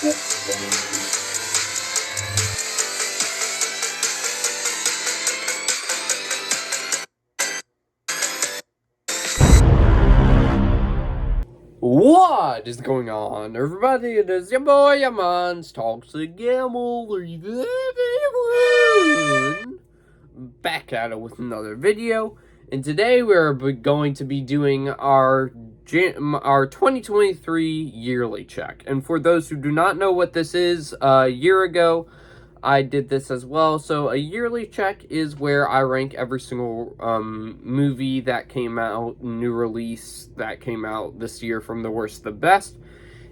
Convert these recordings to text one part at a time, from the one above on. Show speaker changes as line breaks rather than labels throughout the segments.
What is going on, everybody? It is your boy Amons Talks again. Back at it with another video, and today we're going to be doing our 2023 yearly check. And for those who do not know what this is, a year ago I did this as well. So a yearly check is where I rank every single movie that came out, new release that came out this year from the worst to the best.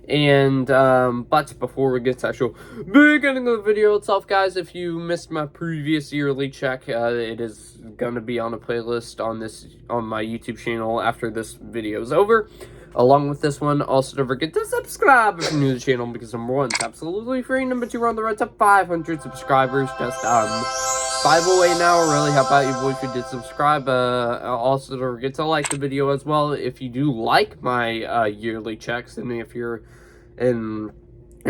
And but before we get to the actual beginning of the video itself, guys, if you missed my previous yearly check, it is gonna be on a playlist on my YouTube channel after this video is over. Along with this one, also don't forget to subscribe if you're new to the channel, because number one, it's absolutely free. Number two, we're on the road to 500 subscribers. Just 5 away now. Really help out you boys if you did subscribe. Also don't forget to like the video as well if you do like my yearly checks, and if you're and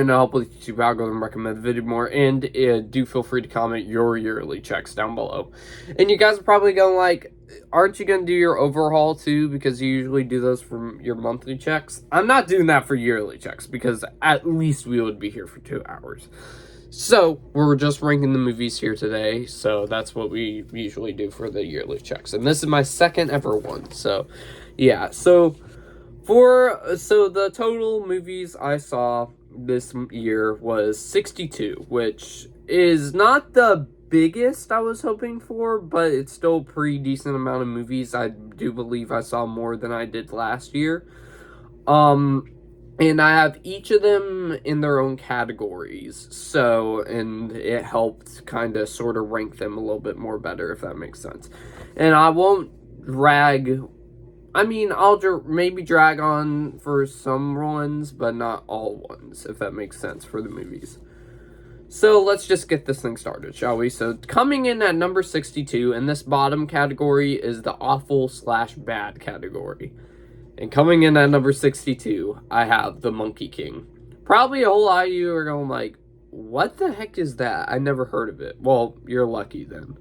help with YouTube algorithm recommend the video more. And do feel free to comment your yearly checks down below. And you guys are probably going like, aren't you going to do your overhaul too, because you usually do those for your monthly checks? I'm not doing that for yearly checks, because at least we would be here for 2 hours. So we're just ranking the movies here today, so that's what we usually do for the yearly checks. And this is my second ever one, so yeah. So the total movies I saw this year was 62, which is not the biggest I was hoping for, but it's still a pretty decent amount of movies. I do believe I saw more than I did last year. And I have each of them in their own categories, so, and it helped kind of sort of rank them a little bit more better, if that makes sense. And I won't drag, I mean, I'll maybe drag on for some ones, but not all ones, if that makes sense for the movies. So let's just get this thing started, shall we? So coming in at number 62, in this bottom category, is the awful/bad category. And coming in at number 62, I have The Monkey King. Probably a whole lot of you are going like, what the heck is that? I never heard of it. Well, you're lucky then.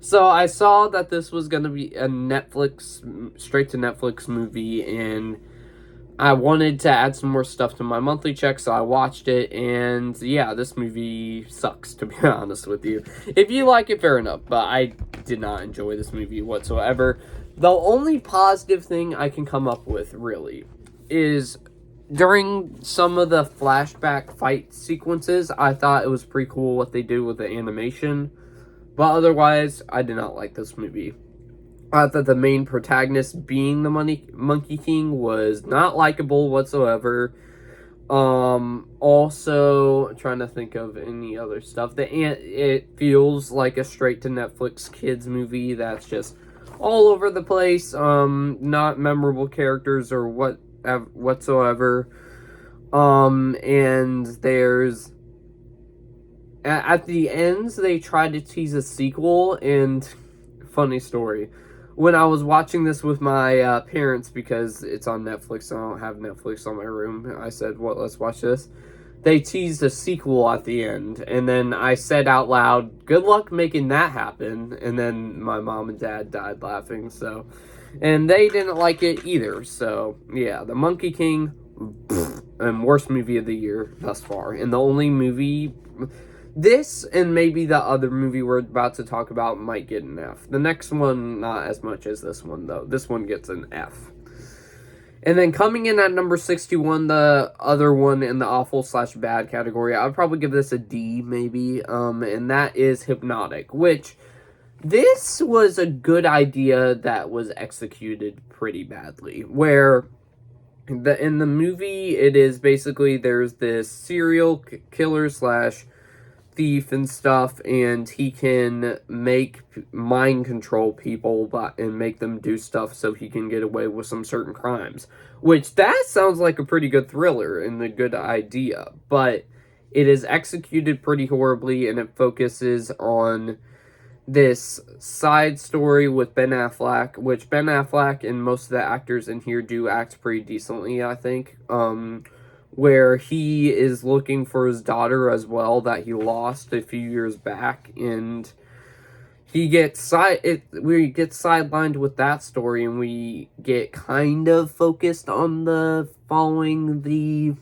So I saw that this was going to be a Netflix, straight to Netflix movie, and I wanted to add some more stuff to my monthly check, so I watched it, and yeah, this movie sucks, to be honest with you. If you like it, fair enough, but I did not enjoy this movie whatsoever. The only positive thing I can come up with, really, is during some of the flashback fight sequences, I thought it was pretty cool what they did with the animation, but otherwise, I did not like this movie. I thought the main protagonist, being the Monkey King, was not likable whatsoever. Also, trying to think of any other stuff. It feels like a straight to Netflix kids movie that's just all over the place. Not memorable characters or whatsoever. And there's at the ends they tried to tease a sequel, and funny story. When I was watching this with my parents, because it's on Netflix, I don't have Netflix on my room, I said, well, let's watch this. They teased a sequel at the end, and then I said out loud, good luck making that happen, and then my mom and dad died laughing, so, and they didn't like it either, so, yeah, The Monkey King, and worst movie of the year thus far, and the only movie, this and maybe the other movie we're about to talk about might get an F. The next one, not as much as this one, though. This one gets an F. And then coming in at number 61, the other one in the awful/bad category, I would probably give this a D, maybe. And that is Hypnotic, which this was a good idea that was executed pretty badly. Where in the movie, it is basically there's this serial killer / thief and stuff, and he can mind control people and make them do stuff so he can get away with some certain crimes, which that sounds like a pretty good thriller and a good idea, but it is executed pretty horribly, and it focuses on this side story with Ben Affleck, which Ben Affleck and most of the actors in here do act pretty decently, I think. where he is looking for his daughter as well that he lost a few years back, and we get sidelined with that story, and we get kind of focused on the following the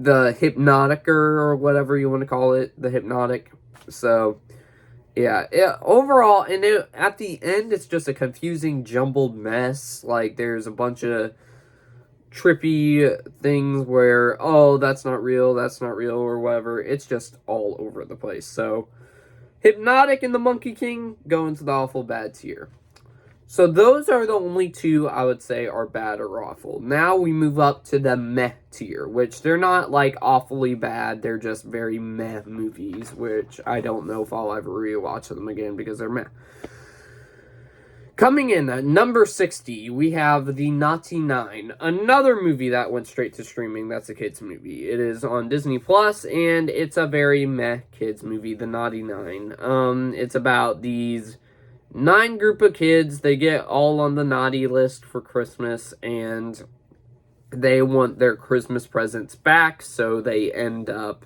Hypnotiker, or whatever you want to call it, the Hypnotic. So yeah, overall, and at the end, it's just a confusing, jumbled mess. Like, there's a bunch of trippy things where, oh, that's not real, or whatever. It's just all over the place. So, Hypnotic and the Monkey King go into the awful bad tier. So those are the only two I would say are bad or awful. Now we move up to the meh tier, which they're not like awfully bad, they're just very meh movies, which I don't know if I'll ever rewatch them again because they're meh. Coming in at number 60, we have The Naughty Nine, another movie that went straight to streaming. That's a kids movie. It is on Disney Plus, and it's a very meh kids movie, The Naughty Nine. It's about these 9 group of kids. They get all on the naughty list for Christmas, and they want their Christmas presents back, so they end up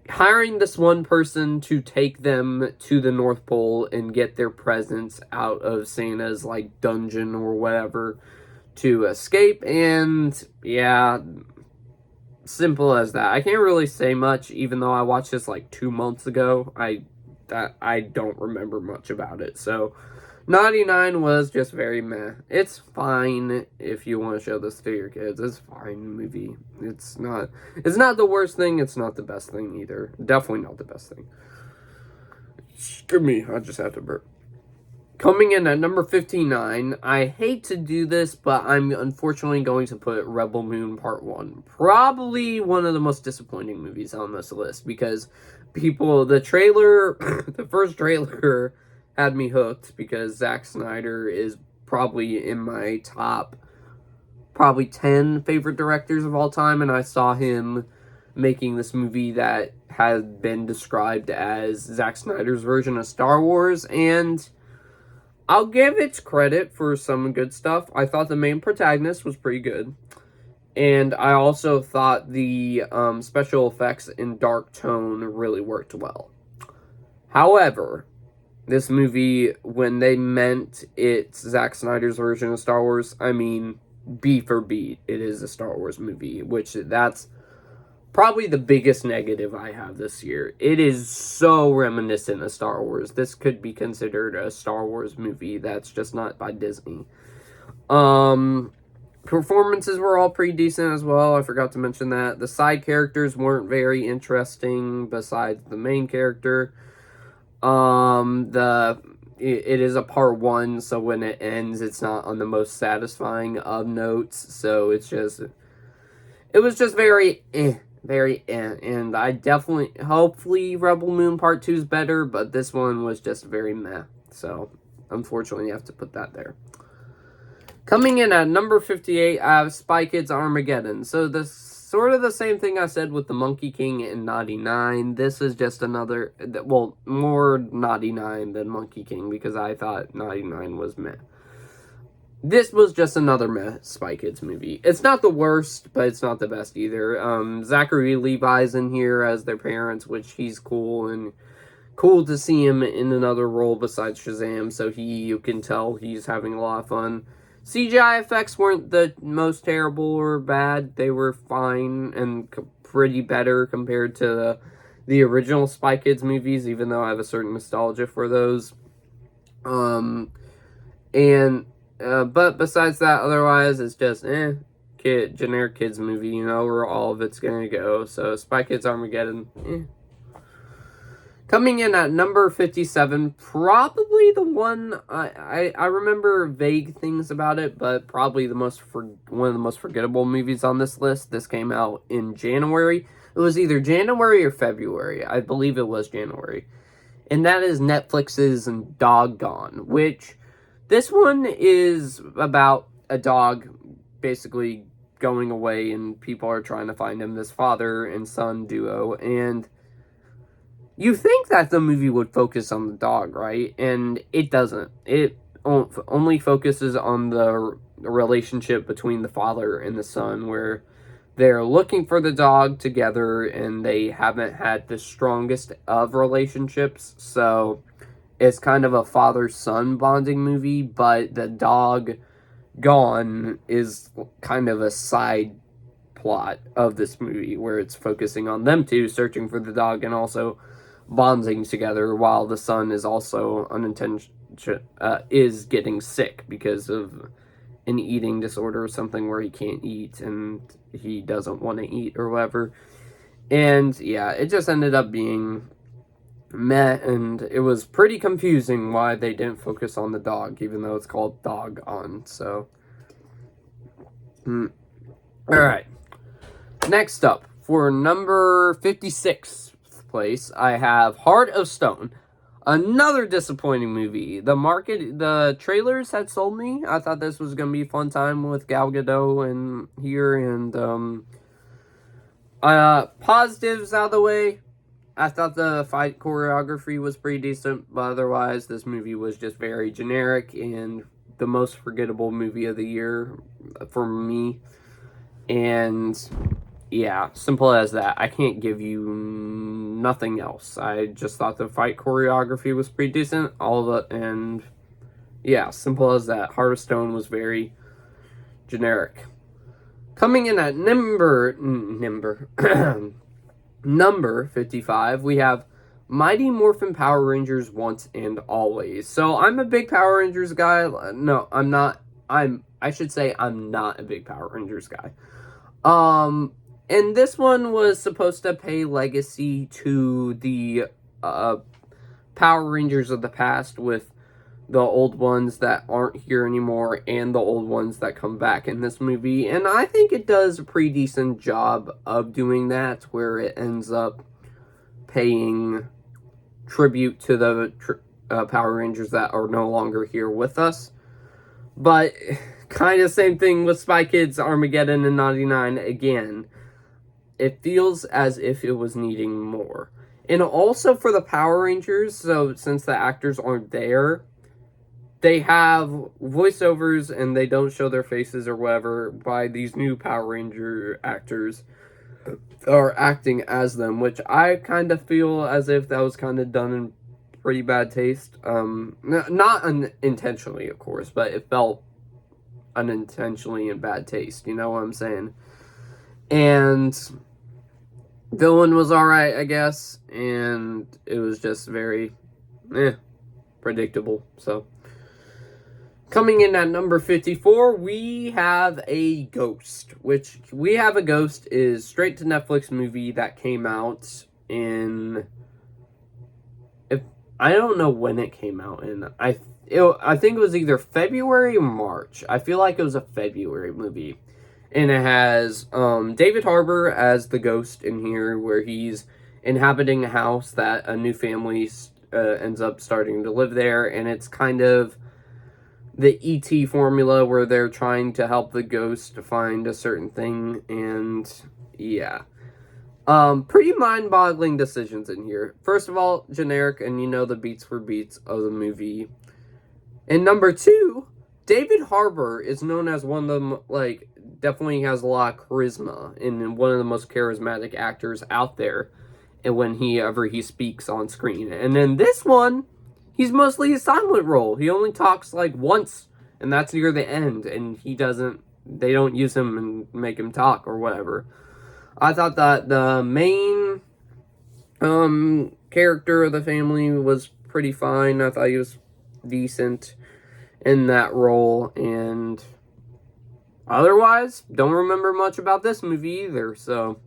hiring this one person to take them to the North Pole and get their presents out of Santa's, like, dungeon or whatever to escape. And yeah, simple as that. I can't really say much, even though I watched this like 2 months ago. I don't remember much about it. So Naughty Nine was just very meh. It's fine if you want to show this to your kids. It's a fine movie. It's not the worst thing. It's not the best thing either. Definitely not the best thing. Excuse me, I just had to burp. Coming in at number 59, I hate to do this, but I'm unfortunately going to put Rebel Moon Part 1. Probably one of the most disappointing movies on this list, because the trailer, the first trailer had me hooked, because Zack Snyder is probably in my top, 10 favorite directors of all time, and I saw him making this movie that has been described as Zack Snyder's version of Star Wars, and I'll give it credit for some good stuff. I thought the main protagonist was pretty good. And I also thought the special effects in dark tone really worked well. However, this movie, when they meant it's Zack Snyder's version of Star Wars, I mean, beat for beat, it is a Star Wars movie, which that's probably the biggest negative I have this year. It is so reminiscent of Star Wars. This could be considered a Star Wars movie that's just not by Disney. Performances were all pretty decent as well. I forgot to mention that. The side characters weren't very interesting besides the main character. It is a part 1, so when it ends, it's not on the most satisfying of notes. So it was just very and I definitely, hopefully Rebel Moon Part 2 is better, but this one was just very meh, so unfortunately you have to put that there. Coming in at number 58, I have Spy Kids Armageddon. So this sort of the same thing I said with the Monkey King and Naughty Nine. This is just another, well, more Naughty Nine than Monkey King, because I thought Naughty Nine was meh. This was just another meh Spy Kids movie. It's not the worst, but it's not the best either. Zachary Levi's in here as their parents, which he's cool, and cool to see him in another role besides Shazam, so you can tell he's having a lot of fun. CGI effects weren't the most terrible or bad. They were fine and pretty better compared to the original Spy Kids movies, even though I have a certain nostalgia for those. But besides that, otherwise, it's just, generic kids movie, where all of it's gonna go. So, Spy Kids Armageddon, Coming in at number 57, probably the one, I remember vague things about it, but probably one of the most forgettable movies on this list. This came out in January. It was either January or February. I believe it was January. And that is Netflix's Doggone, which this one is about a dog basically going away, and people are trying to find him, this father and son duo, and you think that the movie would focus on the dog, right? And it doesn't. only focuses on the relationship between the father and the son, where they're looking for the dog together and they haven't had the strongest of relationships. So it's kind of a father-son bonding movie, but the dog gone is kind of a side plot of this movie where it's focusing on them two searching for the dog and also bonding together, while the son is also is getting sick because of an eating disorder or something where he can't eat and he doesn't want to eat or whatever. And yeah, it just ended up being meh, and it was pretty confusing why they didn't focus on the dog, even though it's called Dog On. So all right, next up, for number 56th place, I have Heart of Stone. Another disappointing movie. The trailers had sold me. I thought this was gonna be a fun time with Gal Gadot and here, and positives out of the way. I thought the fight choreography was pretty decent, but otherwise, this movie was just very generic and the most forgettable movie of the year for me. And yeah, simple as that. I can't give you nothing else. I just thought the fight choreography was pretty decent. And yeah, simple as that. Heart of Stone was very generic. Coming in at number number 55, we have Mighty Morphin Power Rangers Once and Always. So I'm a big Power Rangers guy. No, I'm not. I should say I'm not a big Power Rangers guy. And this one was supposed to pay legacy to the Power Rangers of the past, with the old ones that aren't here anymore and the old ones that come back in this movie. And I think it does a pretty decent job of doing that, where it ends up paying tribute to the Power Rangers that are no longer here with us. But kind of same thing with Spy Kids Armageddon and 99 again. It feels as if it was needing more. And also for the Power Rangers, so since the actors aren't there, they have voiceovers and they don't show their faces or whatever by these new Power Ranger actors are acting as them, which I kind of feel as if that was kind of done in pretty bad taste. Not unintentionally, of course, but it felt unintentionally in bad taste. You know what I'm saying? And villain was alright, I guess, and it was just very predictable. So coming in at number 54, we have a Ghost, which We Have a Ghost is straight to Netflix movie that came out in, I don't know when it came out in. I think it was either February or March. I feel like it was a February movie. And it has David Harbour as the ghost in here, where he's inhabiting a house that a new family ends up starting to live there. And it's kind of the E.T. formula, where they're trying to help the ghost to find a certain thing. And yeah. Pretty mind-boggling decisions in here. First of all, generic, and you know the beats for beats of the movie. And number 2, David Harbour is known as one of them, definitely has a lot of charisma and one of the most charismatic actors out there. And when he speaks on screen. And in this one, he's mostly a silent role. He only talks once, and that's near the end, and they don't use him and make him talk or whatever. I thought that the main character of the family was pretty fine. I thought he was decent in that role, and otherwise, don't remember much about this movie either, so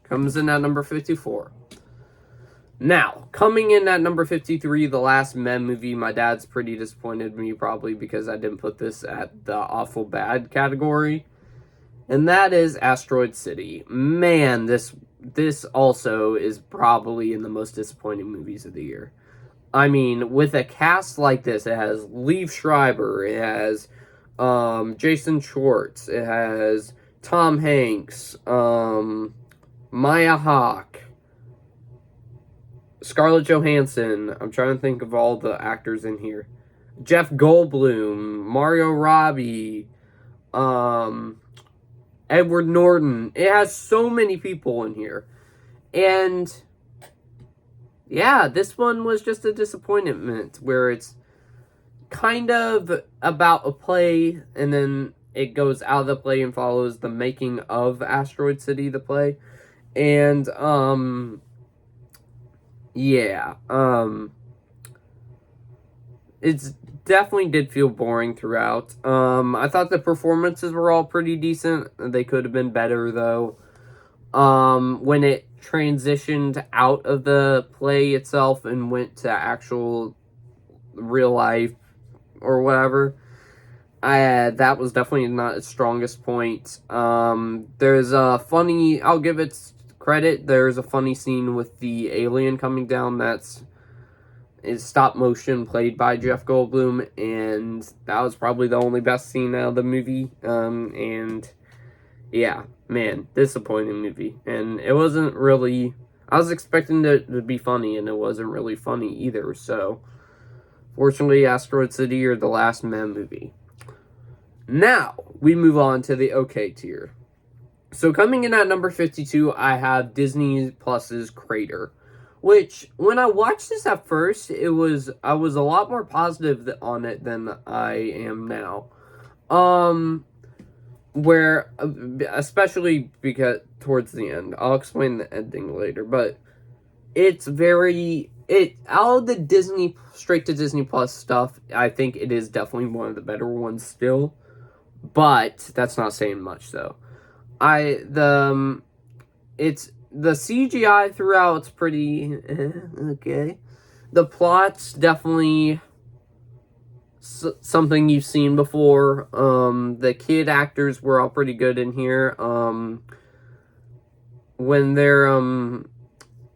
comes in at number 54. Now, coming in at number 53, the last meh movie. My dad's pretty disappointed in me, probably because I didn't put this at the awful bad category. And that is Asteroid City. Man, this also is probably in the most disappointing movies of the year. I mean, with a cast like this, it has Liev Schreiber, it has Jason Schwartz, it has Tom Hanks, Maya Hawke, Scarlett Johansson. I'm trying to think of all the actors in here. Jeff Goldblum, Mario Robbie, Edward Norton. It has so many people in here. And yeah, this one was just a disappointment where it's kind of about a play and then it goes out of the play and follows the making of Asteroid City, the play. And yeah, it's definitely did feel boring throughout. I thought the performances were all pretty decent. They could have been better though. When it transitioned out of the play itself and went to actual real life or whatever, that was definitely not its strongest point. There's a funny, I'll give it credit, there's a funny scene with the alien coming down is stop motion, played by Jeff Goldblum, and that was probably the only best scene out of the movie. And yeah, man, disappointing movie. And it wasn't really, I was expecting it to be funny, and it wasn't really funny either. So, fortunately, Asteroid City or The Last Man movie. Now, we move on to the okay tier. So, coming in at number 52, I have Disney Plus's Crater. Which, when I watched this at first, I was a lot more positive on it than I am now. Where, especially because towards the end, I'll explain the ending later, but it's out of the Disney, straight to Disney Plus stuff, I think it is definitely one of the better ones still, but that's not saying much, though. The CGI throughout's pretty okay. The plot's definitely something you've seen before. The kid actors were all pretty good in here. When they're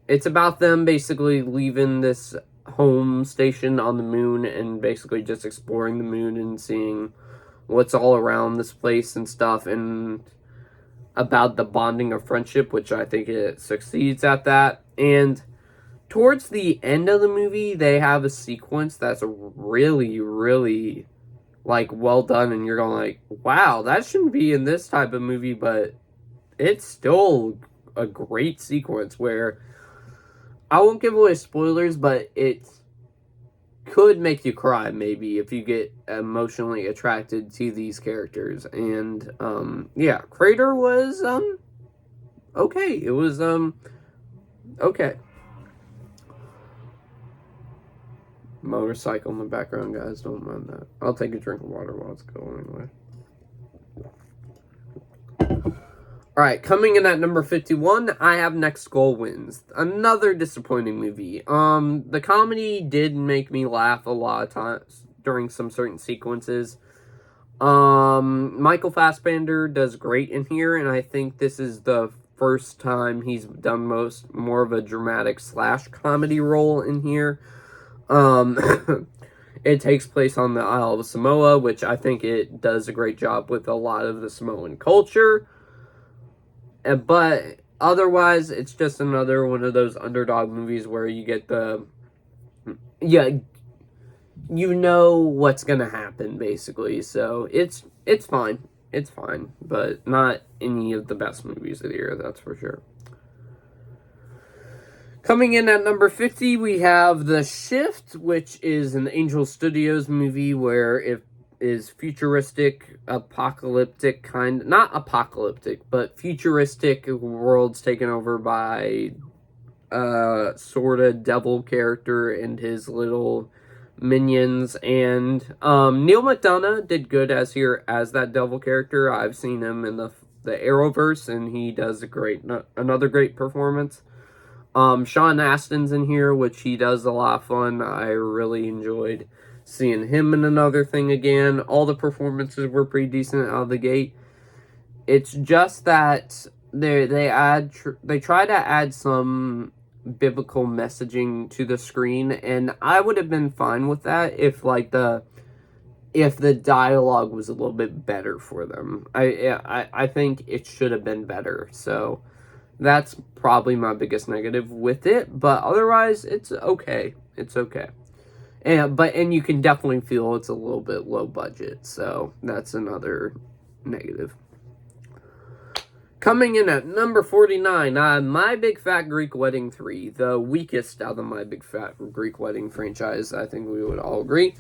it's about them basically leaving this home station on the moon and basically just exploring the moon and seeing what's all around this place and stuff, and about the bonding of friendship, which I think it succeeds at that. And towards the end of the movie, they have a sequence that's really, really, like, well done, and you're going like, wow, that shouldn't be in this type of movie, but it's still a great sequence where, I won't give away spoilers, but it could make you cry, maybe, if you get emotionally attracted to these characters. And, yeah, Crater was, okay. It was, okay. Motorcycle in the background, guys, don't mind that. I'll take a drink of water while it's going away. Alright, coming in at number 51, I have Next Goal Wins. Another disappointing movie. The comedy did make me laugh a lot of times during some certain sequences. Michael Fassbender does great in here, and I think this is the first time he's done more of a dramatic / comedy role in here. It takes place on the Isle of Samoa, which I think it does a great job with a lot of the Samoan culture. But otherwise, it's just another one of those underdog movies where you get you know what's gonna happen, basically. So it's fine. It's fine, but not any of the best movies of the year, that's for sure. Coming in at number 50, we have The Shift, which is an Angel Studios movie where it is futuristic, apocalyptic kind, not apocalyptic, but futuristic worlds taken over by sort of devil character and his little minions. And Neil McDonough did good as that devil character. I've seen him in the Arrowverse, and he does another great performance. Sean Astin's in here, which he does a lot of fun. I really enjoyed seeing him in another thing again. All the performances were pretty decent out of the gate. It's just that they try to add some biblical messaging to the screen, and I would have been fine with that if the dialogue was a little bit better for them. I think it should have been better. So that's probably my biggest negative with it, but otherwise it's okay. It's okay. And you can definitely feel it's a little bit low budget, so that's another negative. Coming in at number 49, My Big Fat Greek Wedding 3, the weakest out of the My Big Fat Greek Wedding franchise, I think we would all agree.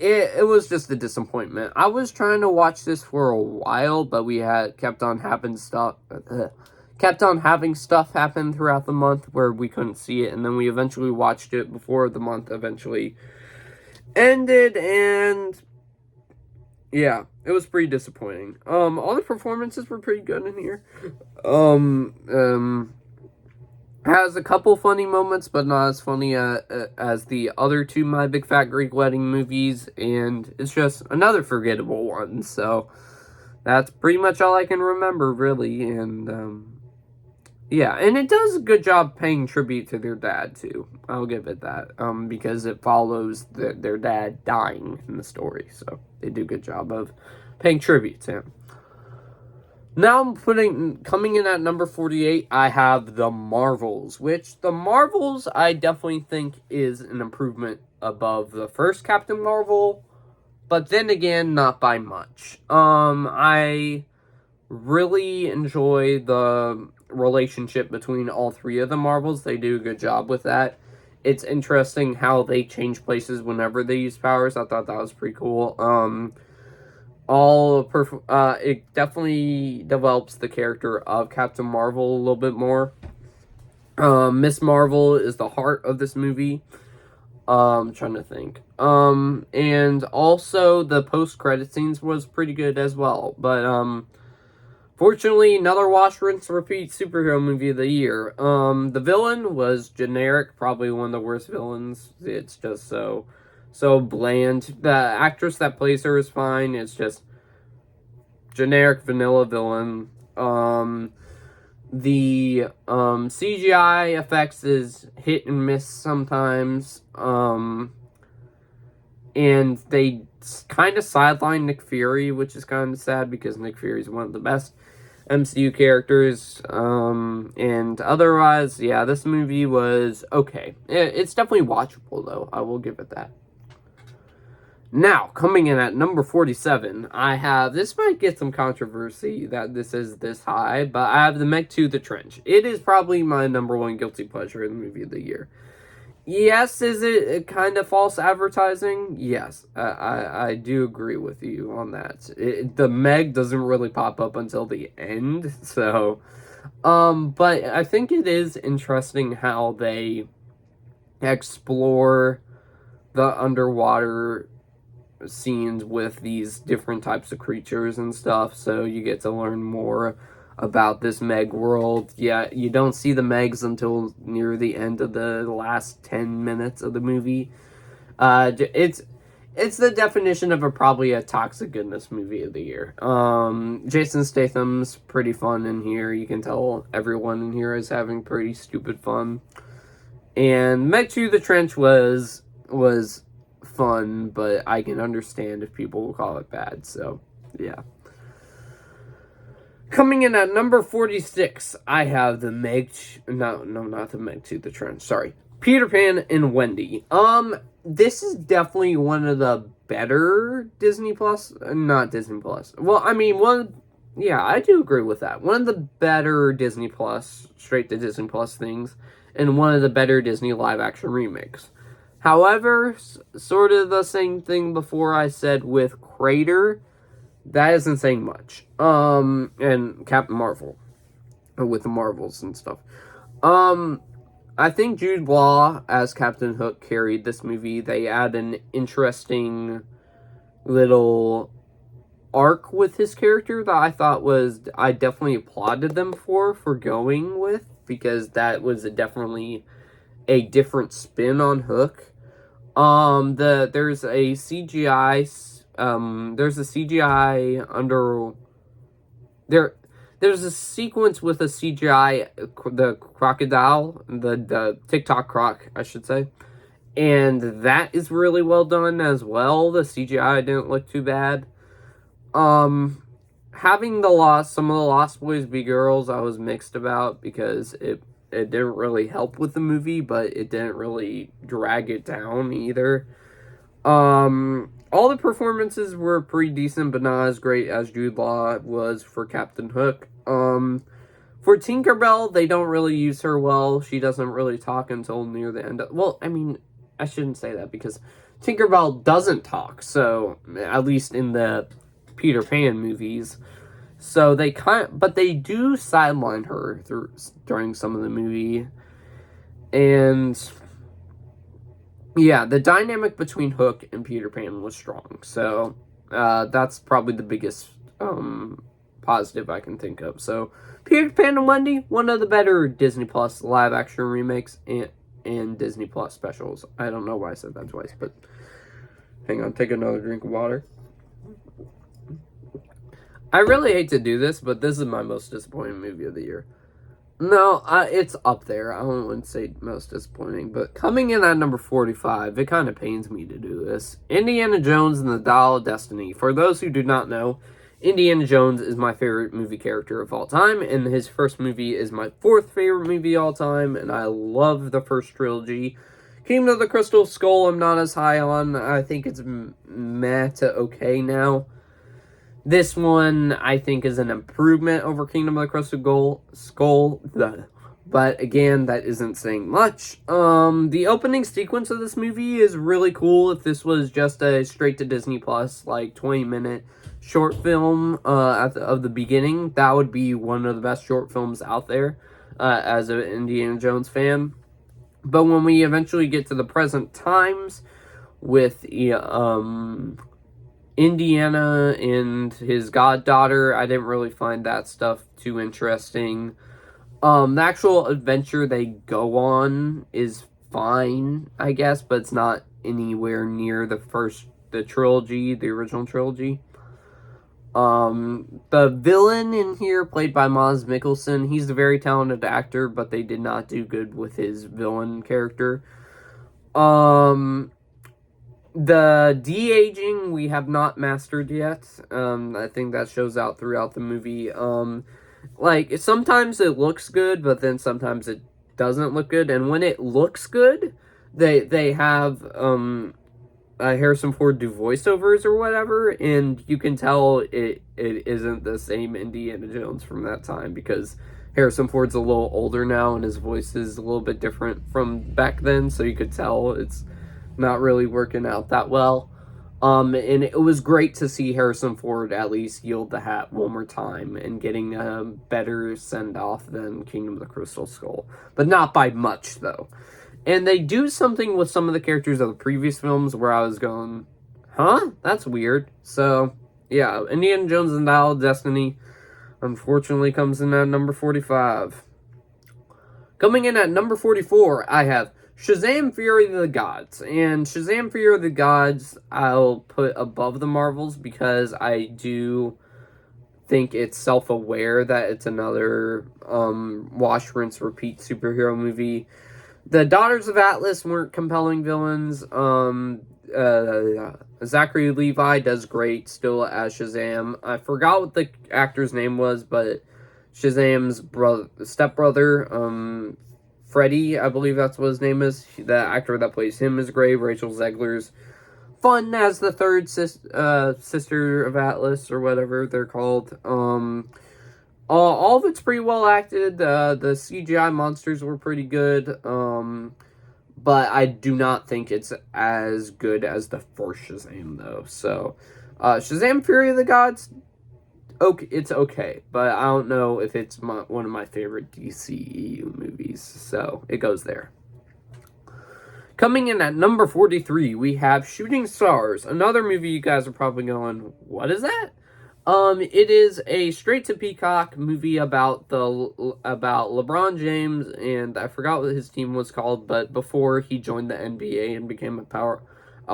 It was just a disappointment. I was trying to watch this for a while, but we kept on having stuff happen throughout the month where we couldn't see it, and then we eventually watched it before the month eventually ended, and yeah, it was pretty disappointing. All the performances were pretty good in here. Has a couple funny moments, but not as funny as the other two My Big Fat Greek Wedding movies, and it's just another forgettable one, so that's pretty much all I can remember, really, and, yeah, and it does a good job paying tribute to their dad, too. I'll give it that, because it follows their dad dying in the story, so they do a good job of paying tribute to him. Now coming in at number 48, I have The Marvels, which The Marvels I definitely think is an improvement above the first Captain Marvel, but then again, not by much. I really enjoy the relationship between all three of the Marvels. They do a good job with that. It's interesting how they change places whenever they use powers. I thought that was pretty cool. It definitely develops the character of Captain Marvel a little bit more. Miss Marvel is the heart of this movie. I'm trying to think. And also the post-credit scenes was pretty good as well. But, fortunately, another wash, rinse, repeat superhero movie of the year. The villain was generic, probably one of the worst villains. It's just so bland. The actress that plays her is fine. It's just generic vanilla villain. The CGI effects is hit and miss sometimes. And they kind of sideline Nick Fury, which is kind of sad because Nick Fury is one of the best MCU characters. And otherwise, yeah, this movie was okay. It's definitely watchable, though. I will give it that. Now, coming in at number 47, this might get some controversy that this is this high, but I have The Meg 2: The Trench. It is probably my number one guilty pleasure in the movie of the year. Yes, is it kind of false advertising? Yes, I do agree with you on that. The Meg doesn't really pop up until the end, so... but I think it is interesting how they explore the underwater scenes with these different types of creatures and stuff, so you get to learn more about this Meg world. Yeah, you don't see the Megs until near the end of the last 10 minutes of the movie. It's the definition of probably a toxic goodness movie of the year. Jason Statham's pretty fun in here. You can tell everyone in here is having pretty stupid fun. And Meg 2: The Trench was fun, but I can understand if people will call it bad, so yeah. Coming in at number 46, I have the not the Meg 2: The Trench, sorry. Peter Pan and Wendy. This is definitely one of the better Disney Plus, not Disney Plus. Well, I mean, yeah, I do agree with that. One of the better Disney Plus, straight to Disney Plus things, and one of the better Disney live action remakes. However, sort of the same thing before I said with Crater, that isn't saying much. And Captain Marvel, with the Marvels and stuff. I think Jude Law as Captain Hook carried this movie. They add an interesting little arc with his character that I thought I definitely applauded them for going with, because that was definitely a different spin on Hook. There's a CGI there's a sequence with a CGI, the crocodile, the TikTok croc, I should say. And that is really well done as well. The CGI didn't look too bad. Having some of the Lost Boys be girls, I was mixed about, because it didn't really help with the movie, but it didn't really drag it down either. All the performances were pretty decent, but not as great as Jude Law was for Captain Hook. For Tinkerbell, they don't really use her well. She doesn't really talk until near the end. Well, I mean, I shouldn't say that because Tinkerbell doesn't talk. So, at least in the Peter Pan movies. So but they do sideline her during some of the movie. And yeah, the dynamic between Hook and Peter Pan was strong. So, that's probably the biggest positive I can think of. So, Peter Pan and Wendy, one of the better Disney Plus live action remakes and Disney Plus specials. I don't know why I said that twice, but hang on, take another drink of water. I really hate to do this, but this is my most disappointing movie of the year. No, it's up there. I wouldn't say most disappointing, but coming in at number 45, it kind of pains me to do this. Indiana Jones and the Dial of Destiny. For those who do not know, Indiana Jones is my favorite movie character of all time, and his first movie is my fourth favorite movie of all time, and I love the first trilogy. Kingdom of the Crystal Skull I'm not as high on. I think it's meh to okay now. This one, I think, is an improvement over Kingdom of the Crystal Skull. But again, that isn't saying much. The opening sequence of this movie is really cool. If this was just a straight to Disney Plus, like 20-minute short film of the beginning, that would be one of the best short films out there as an Indiana Jones fan. But when we eventually get to the present times with Indiana and his goddaughter, I didn't really find that stuff too interesting. The actual adventure they go on is fine, I guess, but it's not anywhere near the trilogy, the original trilogy. The villain in here, played by Mads Mikkelsen, he's a very talented actor, but they did not do good with his villain character. The de-aging we have not mastered yet. I think that shows out throughout the movie. Like, sometimes it looks good, but then sometimes it doesn't look good. And when it looks good, they have Harrison Ford do voiceovers or whatever, and you can tell it isn't the same Indiana Jones from that time, because Harrison Ford's a little older now, and his voice is a little bit different from back then, so you could tell it's not really working out that well. And it was great to see Harrison Ford at least yield the hat one more time and getting a better send-off than Kingdom of the Crystal Skull. But not by much, though. And they do something with some of the characters of the previous films where I was going, huh? That's weird. So, yeah, Indiana Jones and the Dial of Destiny unfortunately comes in at number 45. Coming in at number 44, I have Shazam! Fury of the Gods. And Shazam! Fury of the Gods I'll put above the Marvels because I do think it's self-aware that it's another wash, rinse, repeat superhero movie. The Daughters of Atlas weren't compelling villains. Zachary Levi does great still as Shazam. I forgot what the actor's name was, but Shazam's stepbrother, Freddy, I believe that's what his name is. The actor that plays him is great. Rachel Zegler's fun as the third sister of Atlas, or whatever they're called. All of it's pretty well acted. The CGI monsters were pretty good. But I do not think it's as good as the first Shazam, though. So, Shazam! Fury of the Gods, okay, it's okay. But I don't know if it's one of my favorite DCEU movies. So, it goes there. Coming in at number 43, we have Shooting Stars. Another movie you guys are probably going, what is that? It is a straight-to-Peacock movie about LeBron James, and I forgot what his team was called, but before he joined the NBA and became a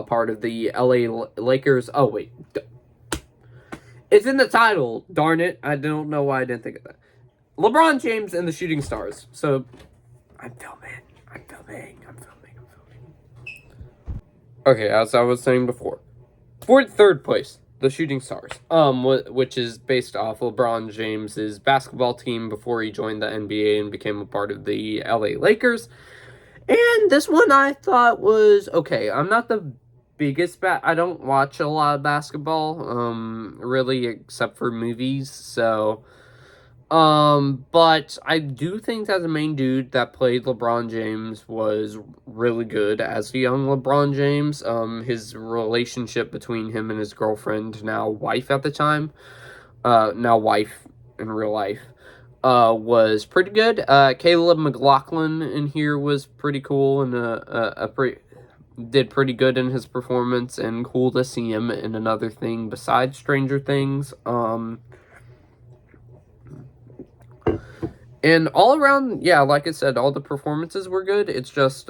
part of the LA Lakers. Oh, wait. It's in the title, darn it. I don't know why I didn't think of that. LeBron James and the Shooting Stars. So, I'm filming. Okay, as I was saying before. For third place, The Shooting Stars, which is based off LeBron James's basketball team before he joined the NBA and became a part of the LA Lakers. And this one I thought was okay. I'm not the biggest I don't watch a lot of basketball, really, except for movies, so... But I do think that the main dude that played LeBron James was really good as a young LeBron James. His relationship between him and his girlfriend, now wife at the time, now wife in real life, was pretty good. Caleb McLaughlin in here was pretty cool and did pretty good in his performance, and cool to see him in another thing besides Stranger Things. And all around, yeah, like I said, all the performances were good. It's just,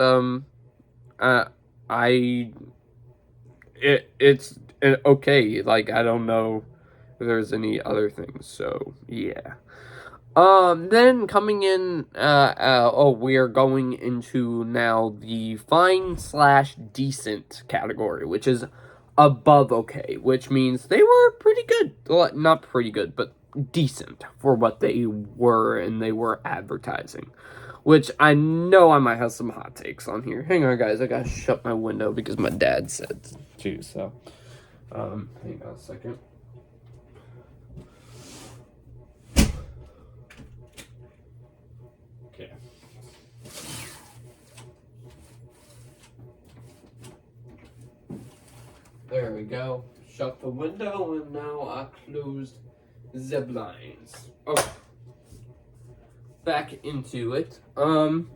it's okay. Like, I don't know if there's any other things, so, yeah. Then coming in, we are going into now the fine/decent category, which is above okay, which means they were pretty good. Well, not pretty good, but decent for what they were and they were advertising. Which I know I might have some hot takes on here. Hang on, guys. I gotta shut my window because my dad said to, so. Hang on a second. Okay. There we go. Shut the window, and now I closed the blinds. Okay. Back into it. Coming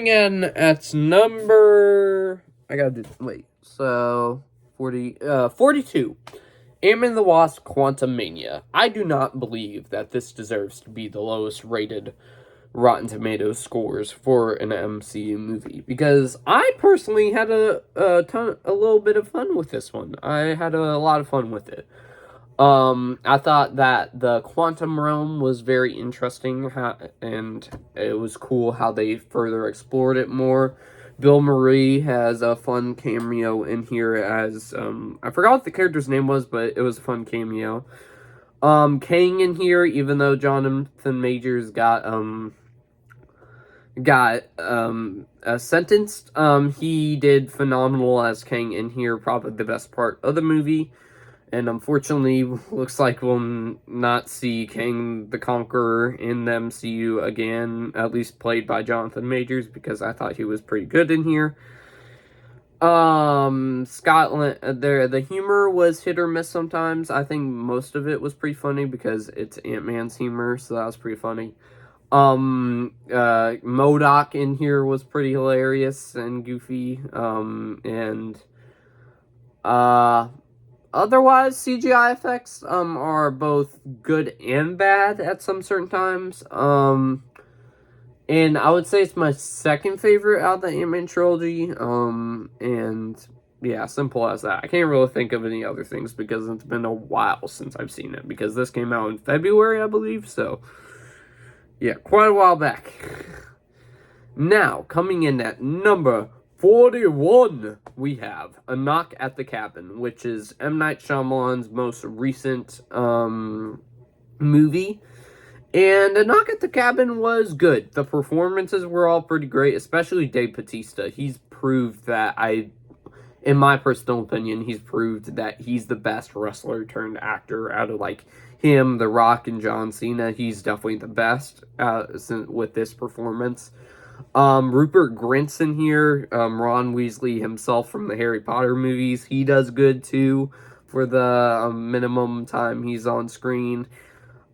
in at number... I gotta do... Wait. So, 42. Ant-Man and the Wasp: Quantumania. I do not believe that this deserves to be the lowest rated Rotten Tomatoes scores for an MCU movie, because I personally had a little bit of fun with this one. I had a lot of fun with it. I thought that the quantum realm was very interesting, and it was cool how they further explored it more. Bill Murray has a fun cameo in here as, I forgot what the character's name was, but it was a fun cameo. Kang in here, even though Jonathan Majors got sentenced, he did phenomenal as Kang in here, probably the best part of the movie. And unfortunately, looks like we'll not see Kang the Conqueror in the MCU again, at least played by Jonathan Majors, because I thought he was pretty good in here. Scotland, the humor was hit or miss sometimes. I think most of it was pretty funny because it's Ant-Man's humor, so that was pretty funny. MODOK in here was pretty hilarious and goofy, otherwise, CGI effects, are both good and bad at some certain times. And I would say it's my second favorite out of the Ant-Man trilogy. And yeah, simple as that. I can't really think of any other things because it's been a while since I've seen it, because this came out in February, I believe, so yeah, quite a while back. Now, coming in at number 41, we have A Knock at the Cabin, which is M. Night Shyamalan's most recent movie. And A Knock at the Cabin was good. The performances were all pretty great, especially Dave Bautista. He's proved that in my personal opinion, he's proved that he's the best wrestler turned actor out of, like, him, The Rock, and John Cena. He's definitely the best with this performance. Rupert Grint's in here, Ron Weasley himself from the Harry Potter movies. He does good, too, for the minimum time he's on screen.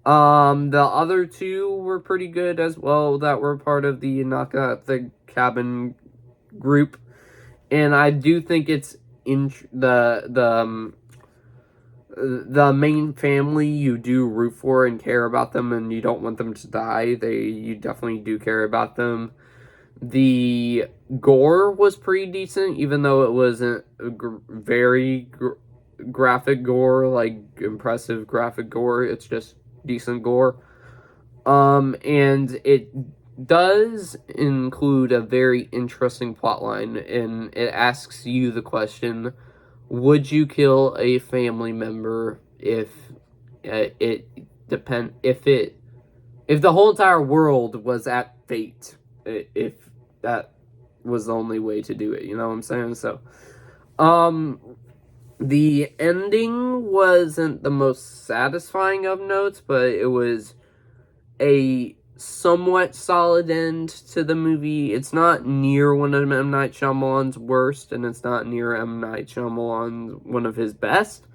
The other two were pretty good as well, that were part of the Knock at the Cabin group. And I do think it's in the main family you do root for and care about them, and you don't want them to die. You definitely do care about them. The gore was pretty decent, even though it wasn't very graphic gore, like impressive graphic gore. It's just decent gore. And it does include a very interesting plotline, and it asks you the question, Would you kill a family member if it depend if the whole entire world was at fate, if that was the only way to do it, you know what I'm saying? So, the ending wasn't the most satisfying of notes, but it was a somewhat solid end to the movie. It's not near one of M. Night Shyamalan's worst, and it's not near M. Night Shyamalan's one of his best.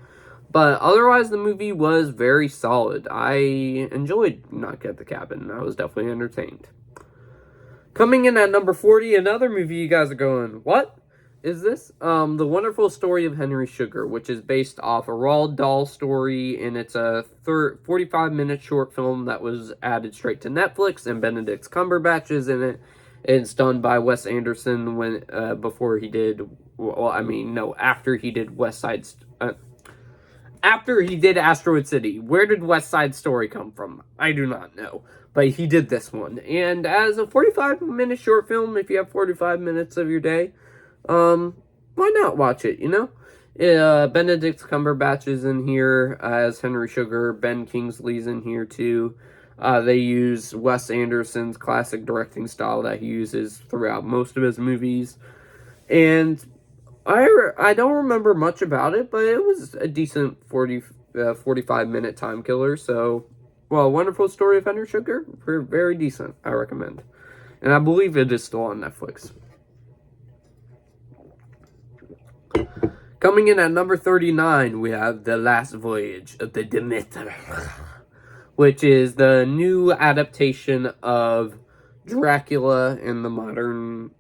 But otherwise, the movie was very solid. I enjoyed Knock at the Cabin. I was definitely entertained. Coming in at number 40, another movie you guys are going, what is this? The Wonderful Story of Henry Sugar, which is based off a Roald Dahl story, and it's a 45-minute short film that was added straight to Netflix, and Benedict Cumberbatch is in it. It's done by Wes Anderson after he did after he did Asteroid City. Where did West Side Story come from? I do not know. But he did this one. And as a 45-minute short film, if you have 45 minutes of your day, why not watch it, you know? Benedict Cumberbatch is in here as Henry Sugar. Ben Kingsley's in here too. They use Wes Anderson's classic directing style that he uses throughout most of his movies. And I don't remember much about it, but it was a decent 45-minute time killer. So, well, Wonderful Story of Henry Sugar, very decent, I recommend. And I believe it is still on Netflix. Coming in at number 39, we have The Last Voyage of the Demeter, which is the new adaptation of Dracula in the modern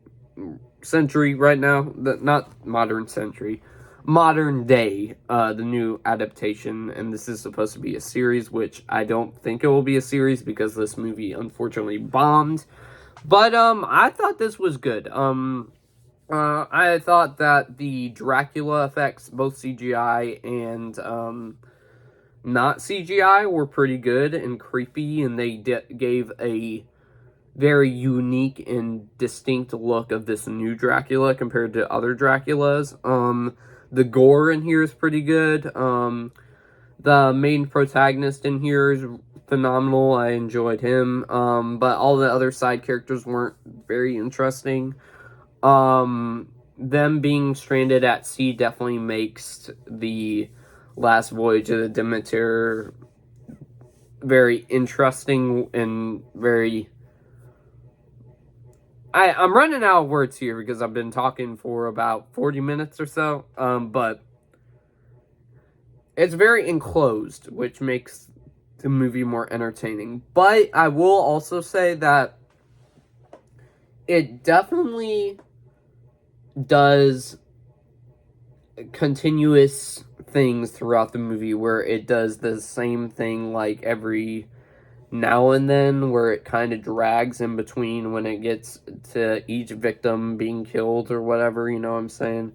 century right now. Not modern century, modern day, the new adaptation. And this is supposed to be a series, which I don't think it will be a series because this movie unfortunately bombed. But I thought this was good. I thought that the Dracula effects, both CGI and not CGI, were pretty good and creepy, and they gave a very unique and distinct look of this new Dracula compared to other Draculas. The gore in here is pretty good. The main protagonist in here is phenomenal. I enjoyed him. But all the other side characters weren't very interesting. Them being stranded at sea definitely makes the Last Voyage of the Demeter very interesting and very... I'm running out of words here because I've been talking for about 40 minutes or so, but it's very enclosed, which makes the movie more entertaining. But I will also say that it definitely does continuous things throughout the movie where it does the same thing like every now and then, where it kind of drags in between when it gets to each victim being killed or whatever, you know what I'm saying?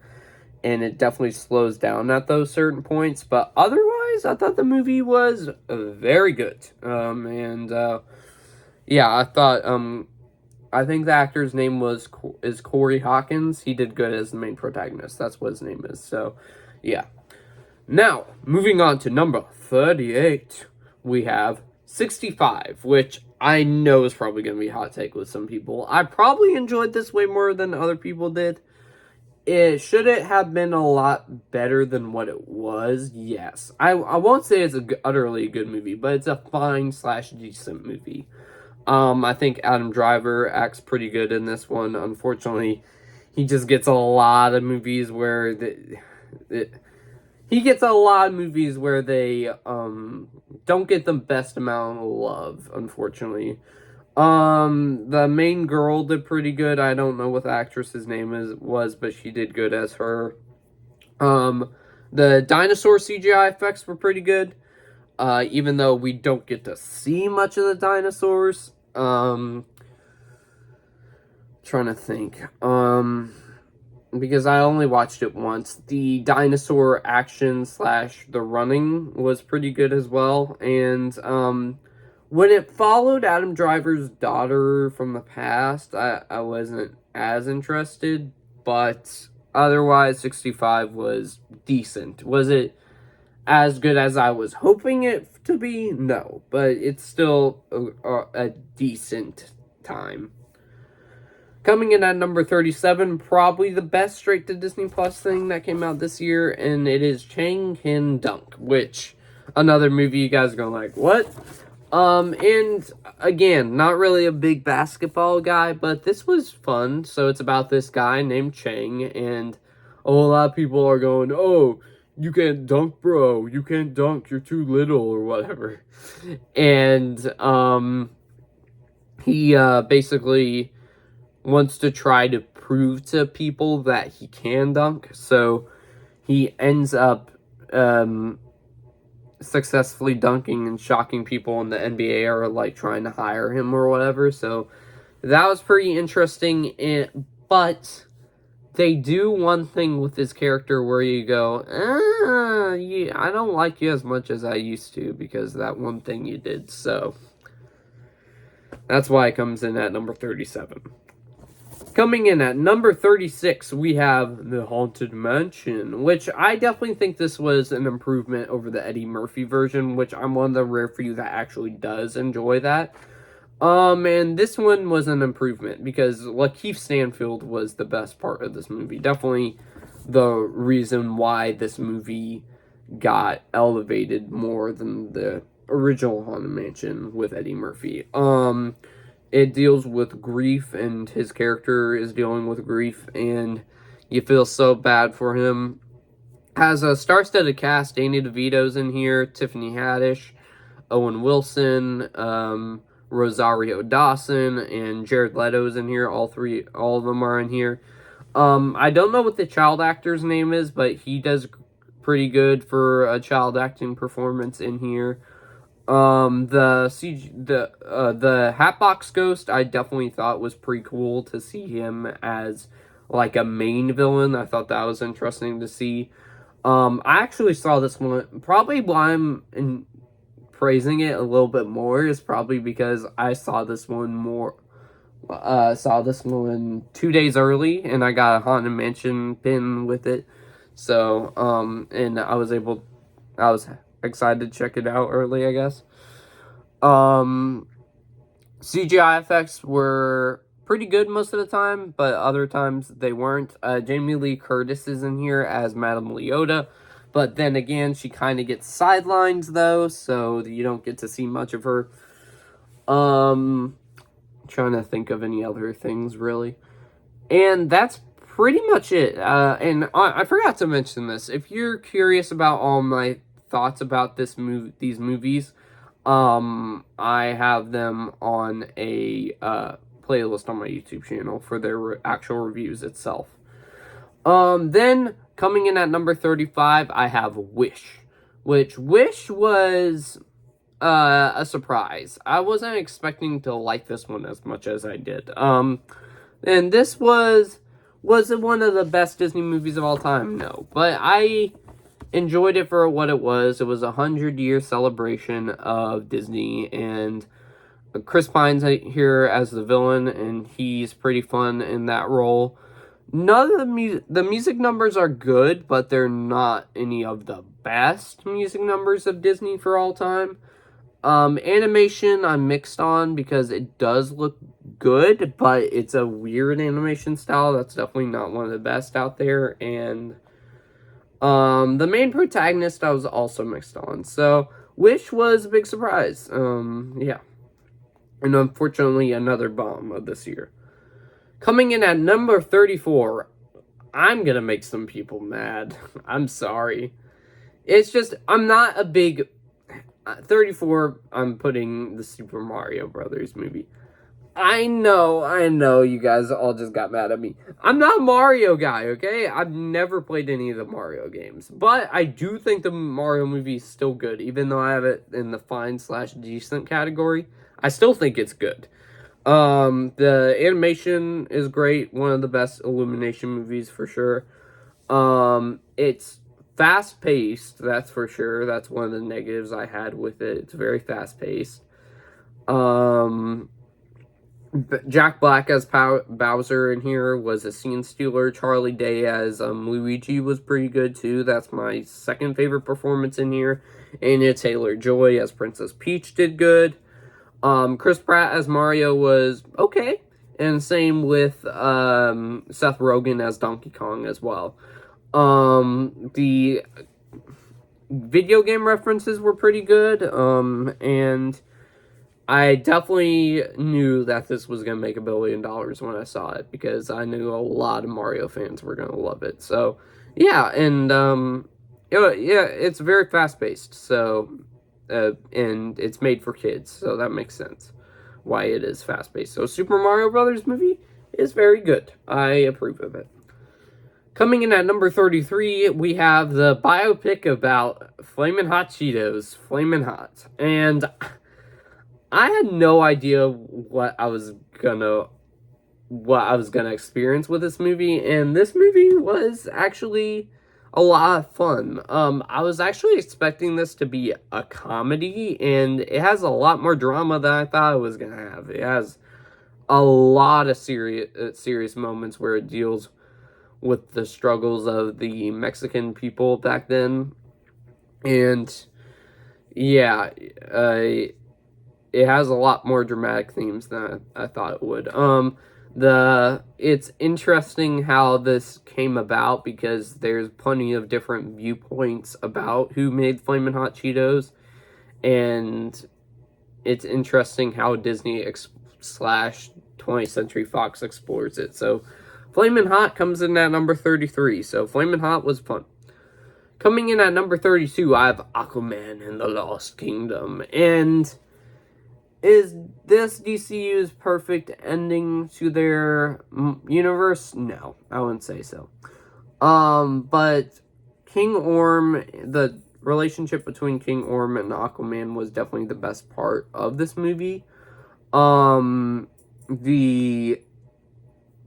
And it definitely slows down at those certain points, but otherwise I thought the movie was very good. Yeah, I think the actor's name is Corey Hawkins. He did good as the main protagonist. That's what his name is. So, yeah. Now, moving on to number 38, we have 65, which I know is probably going to be a hot take with some people. I probably enjoyed this way more than other people did. Should it have been a lot better than what it was? Yes. I won't say it's utterly good movie, but it's a fine/decent movie. I think Adam Driver acts pretty good in this one. Unfortunately, he just gets a lot of movies where they don't get the best amount of love, unfortunately. The main girl did pretty good. I don't know what the actress's name was, but she did good as her. The dinosaur CGI effects were pretty good. Even though we don't get to see much of the dinosaurs. Trying to think. Because I only watched it once. The dinosaur action / the running was pretty good as well. And, when it followed Adam Driver's daughter from the past, I wasn't as interested. But otherwise, 65 was decent. Was it as good as I was hoping it to be? No, but it's still a decent time. Coming in at number 37, probably the best straight to Disney Plus thing that came out this year, and it is Chang Kin Dunk, which another movie you guys are going like, what? And again, not really a big basketball guy, but this was fun. So it's about this guy named Chang, and a whole lot of people are going, oh, you can't dunk, bro. You can't dunk. You're too little or whatever. And he basically wants to try to prove to people that he can dunk. So he ends up successfully dunking and shocking people in the NBA are like trying to hire him or whatever. So that was pretty interesting. But they do one thing with his character where you go, yeah, I don't like you as much as I used to because that one thing you did. So that's why it comes in at number 37. Coming in at number 36, we have The Haunted Mansion, which I definitely think this was an improvement over the Eddie Murphy version, which I'm one of the rare few that actually does enjoy that. And this one was an improvement because Lakeith Stanfield was the best part of this movie. Definitely the reason why this movie got elevated more than the original Haunted Mansion with Eddie Murphy. It deals with grief, and his character is dealing with grief, and you feel so bad for him. Has a star-studded cast. Danny DeVito's in here, Tiffany Haddish, Owen Wilson, Rosario Dawson, and Jared Leto's in here. All of them are in here. I don't know what the child actor's name is, but he does pretty good for a child acting performance in here. The Hatbox Ghost, I definitely thought was pretty cool to see him as like a main villain. I thought that was interesting to see. I actually saw this one, probably why I'm praising it a little bit more is probably because I saw this one 2 days early, and I got a Haunted Mansion pin with it. So, and I was excited to check it out early, I guess. CGI effects were pretty good most of the time, but other times they weren't. Jamie Lee Curtis is in here as Madame Leota, but then again, she kind of gets sidelined though, so you don't get to see much of her. Trying to think of any other things really. And that's pretty much it. And I forgot to mention this. If you're curious about all my thoughts about these movies, I have them on a playlist on my YouTube channel for their actual reviews itself. Then coming in at number 35, I have Wish, which was a surprise. I wasn't expecting to like this one as much as I did. And this was it one of the best Disney movies of all time? No, but I enjoyed it for what it was. It was a 100-year celebration of Disney, and Chris Pine's here as the villain, and he's pretty fun in that role. None of the music numbers are good, but they're not any of the best music numbers of Disney for all time. Animation I'm mixed on because it does look good, but it's a weird animation style that's definitely not one of the best out there, and the main protagonist I was also mixed on. So, Wish was a big surprise. Yeah. And unfortunately, another bomb of this year. Coming in at number 34, I'm gonna make some people mad. I'm sorry. It's just, I'm not a big... 34, I'm putting the Super Mario Brothers movie. I know, you guys all just got mad at me. I'm not a Mario guy, okay? I've never played any of the Mario games. But I do think the Mario movie is still good, even though I have it in the fine/decent category. I still think it's good. The animation is great, one of the best Illumination movies for sure. It's fast-paced, that's for sure. That's one of the negatives I had with it. It's very fast-paced. Jack Black as Bowser in here was a scene stealer. Charlie Day as Luigi was pretty good too. That's my second favorite performance in here. Anya Taylor-Joy as Princess Peach did good. Chris Pratt as Mario was okay. And same with Seth Rogen as Donkey Kong as well. The video game references were pretty good. And I definitely knew that this was going to make $1 billion when I saw it, because I knew a lot of Mario fans were going to love it. So, yeah, and it's very fast-paced, so, and it's made for kids, so that makes sense why it is fast-paced. So, Super Mario Brothers movie is very good. I approve of it. Coming in at number 33, we have the biopic about Flamin' Hot Cheetos, Flamin' Hot, and I had no idea what I was gonna experience with this movie, and this movie was actually a lot of fun. I was actually expecting this to be a comedy, and it has a lot more drama than I thought it was gonna have. It has a lot of serious moments where it deals with the struggles of the Mexican people back then, and yeah, it has a lot more dramatic themes than I thought it would. It's interesting how this came about, because there's plenty of different viewpoints about who made Flamin' Hot Cheetos, and it's interesting how Disney / 20th Century Fox explores it. So, Flamin' Hot comes in at number 33, so Flamin' Hot was fun. Coming in at number 32, I have Aquaman and the Lost Kingdom, and is this DCU's perfect ending to their universe? No, I wouldn't say so. But King Orm, the relationship between King Orm and Aquaman was definitely the best part of this movie. The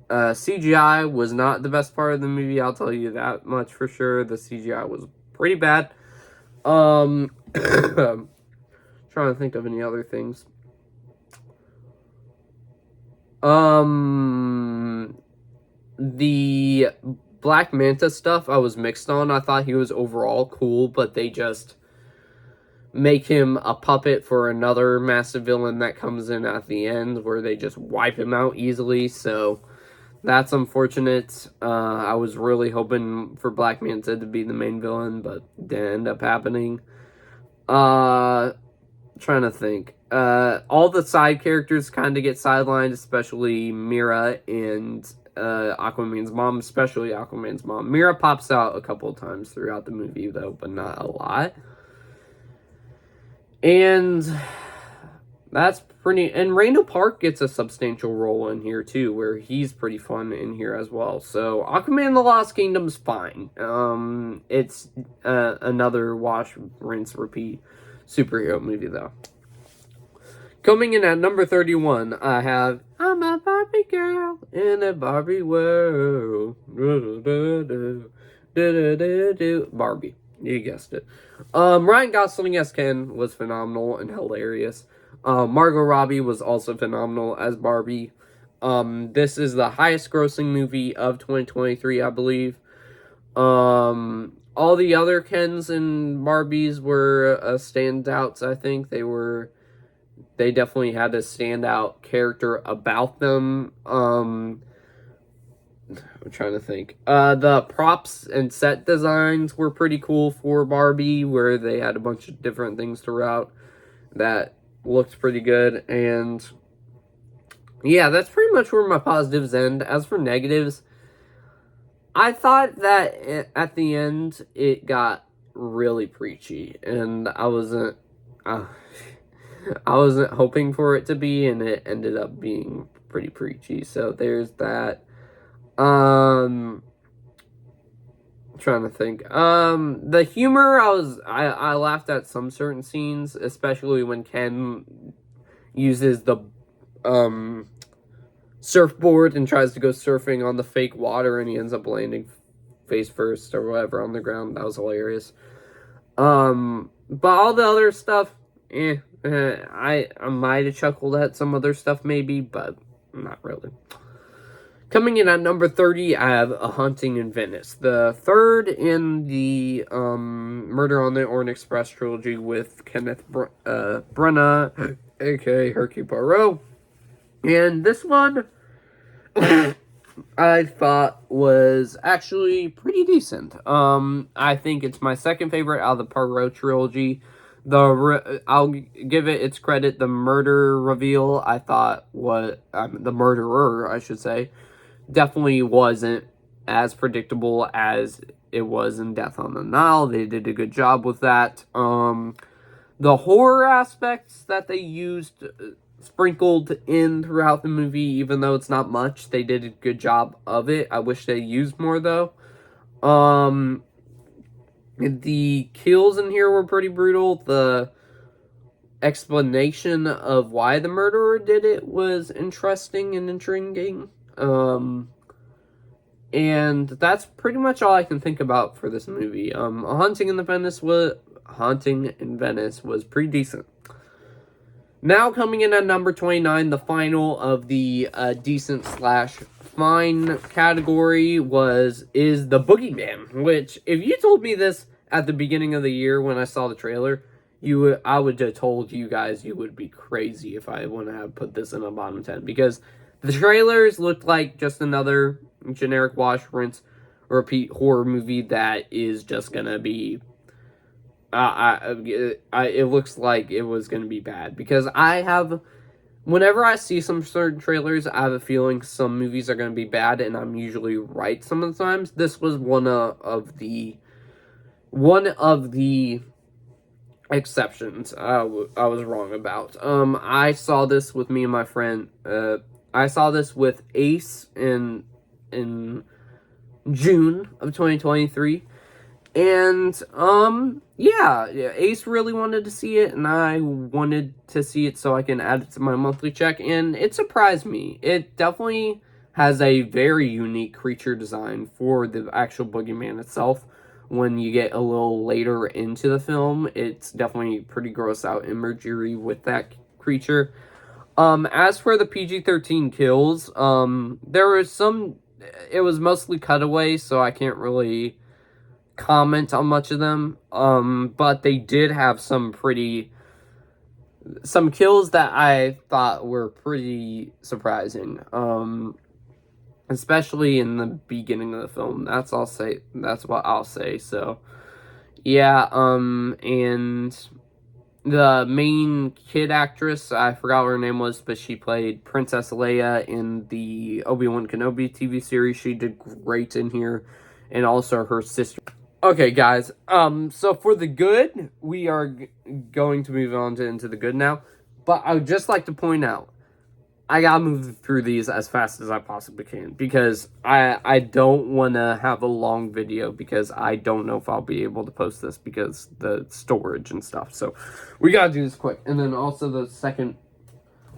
CGI was not the best part of the movie, I'll tell you that much for sure. The CGI was pretty bad. Trying to think of any other things. The Black Manta stuff I was mixed on. I thought he was overall cool, but they just make him a puppet for another massive villain that comes in at the end, where they just wipe him out easily, so that's unfortunate. I was really hoping for Black Manta to be the main villain, but didn't end up happening. Trying to think. All the side characters kind of get sidelined, especially Mira and Aquaman's mom, especially Aquaman's mom. Mira pops out a couple of times throughout the movie, though, but not a lot. And that's pretty... And Randall Park gets a substantial role in here, too, where he's pretty fun in here as well. So, Aquaman the Lost Kingdom's fine. It's another wash, rinse, repeat superhero movie, though. Coming in at number 31, I have I'm a Barbie girl in a Barbie world. Barbie. You guessed it. Ryan Gosling as Ken was phenomenal and hilarious. Margot Robbie was also phenomenal as Barbie. This is the highest grossing movie of 2023, I believe. All the other Kens and Barbies were standouts, I think. They definitely had a standout character about them. I'm trying to think. The props and set designs were pretty cool for Barbie, where they had a bunch of different things throughout that looked pretty good. And yeah, that's pretty much where my positives end. As for negatives, I thought that at the end it got really preachy, and I wasn't hoping for it to be, and it ended up being pretty preachy. So there's that. Trying to think. The humor, I laughed at some certain scenes, especially when Ken uses the surfboard and tries to go surfing on the fake water, and he ends up landing face first or whatever on the ground. That was hilarious. But all the other stuff, I might have chuckled at some other stuff maybe, but not really. Coming in at number 30, I have A Haunting in Venice, the third in the Murder on the Orient Express trilogy with Kenneth Branagh, aka Hercule Poirot. And this one, I thought was actually pretty decent. I think it's my second favorite out of the Poirot trilogy. I'll give it its credit. The murder reveal, I thought, the murderer, I should say, definitely wasn't as predictable as it was in Death on the Nile. They did a good job with that. The horror aspects that they used sprinkled in throughout the movie, even though it's not much, they did a good job of it. I wish they used more, though. The kills in here were pretty brutal. The explanation of why the murderer did it was interesting and intriguing. And that's pretty much all I can think about for this movie. A Haunting in Venice was pretty decent. Now coming in at number 29, the final of the decent / fine category is The Boogeyman, which, if you told me this at the beginning of the year when I saw the trailer, I would have told you guys you would be crazy if I wouldn't have put this in a bottom 10, because the trailers looked like just another generic wash, rinse, repeat horror movie that is just gonna be it looks like it was gonna be bad, because whenever I see some certain trailers, I have a feeling some movies are gonna be bad, and I'm usually right some of the times. This was one of the exceptions I was wrong about. I saw this with me and my friend. I saw this with Ace in June of 2023. And, yeah, Ace really wanted to see it, and I wanted to see it so I can add it to my monthly check, and it surprised me. It definitely has a very unique creature design for the actual Boogeyman itself. When you get a little later into the film, it's definitely pretty gross out imagery with that creature. As for the PG-13 kills, it was mostly cutaways, so I can't really comment on much of them, but they did have some kills that I thought were pretty surprising, especially in the beginning of the film. That's what I'll say. So yeah, and the main kid actress, I forgot what her name was, but she played Princess Leia in the Obi-Wan Kenobi TV series. She did great in here, and also her sister. Okay, guys, so for the good, we are going to move on into the good now, but I would just like to point out, I gotta move through these as fast as I possibly can, because I don't want to have a long video, because I don't know if I'll be able to post this because the storage and stuff, so we gotta do this quick. And then also the second,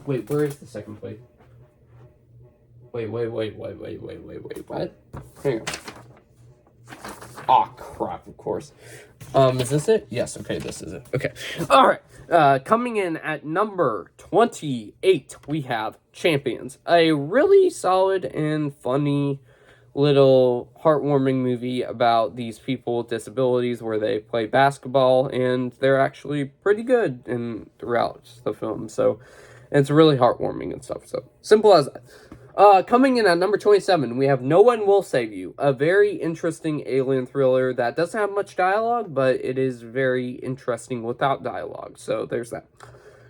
wait, where is the second plate? Wait, what? Hang on. Oh, crap, of course. Is this it? Yes, okay, this is it. Okay. All right. Coming in at number 28, we have Champions. A really solid and funny little heartwarming movie about these people with disabilities where they play basketball, and they're actually pretty good throughout the film. So it's really heartwarming and stuff. So simple as that. Coming in at number 27, we have No One Will Save You, a very interesting alien thriller that doesn't have much dialogue, but it is very interesting without dialogue, so there's that.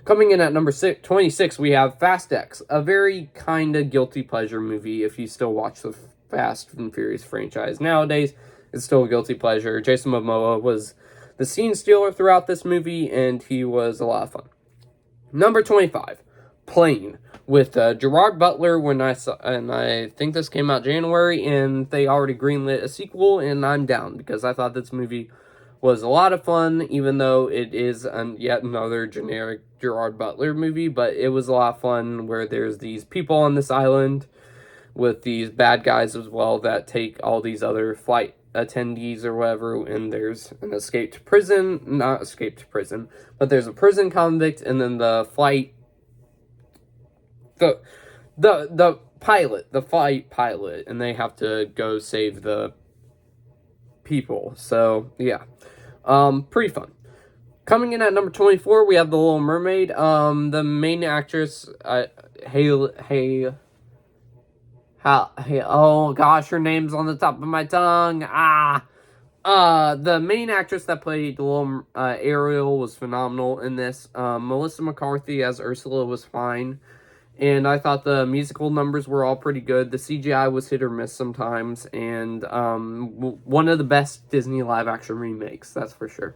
Coming in at number 26, we have Fast X, a very kind of guilty pleasure movie. If you still watch the Fast and Furious franchise nowadays, it's still a guilty pleasure. Jason Momoa was the scene stealer throughout this movie, and he was a lot of fun. Number 25, Plane, with Gerard Butler, and I think this came out January, and they already greenlit a sequel, and I'm down, because I thought this movie was a lot of fun, even though it is yet another generic Gerard Butler movie, but it was a lot of fun, where there's these people on this island with these bad guys as well that take all these other flight attendees or whatever, and there's an not escape to prison, but there's a prison convict, and then the The pilot, the fight pilot, and they have to go save the people. So yeah, pretty fun. Coming in at number 24, we have The Little Mermaid. The main actress, oh gosh, her name's on the top of my tongue. The main actress that played the little Ariel was phenomenal in this. Melissa McCarthy as Ursula was fine. And I thought the musical numbers were all pretty good. The CGI was hit or miss sometimes. And one of the best Disney live-action remakes, that's for sure.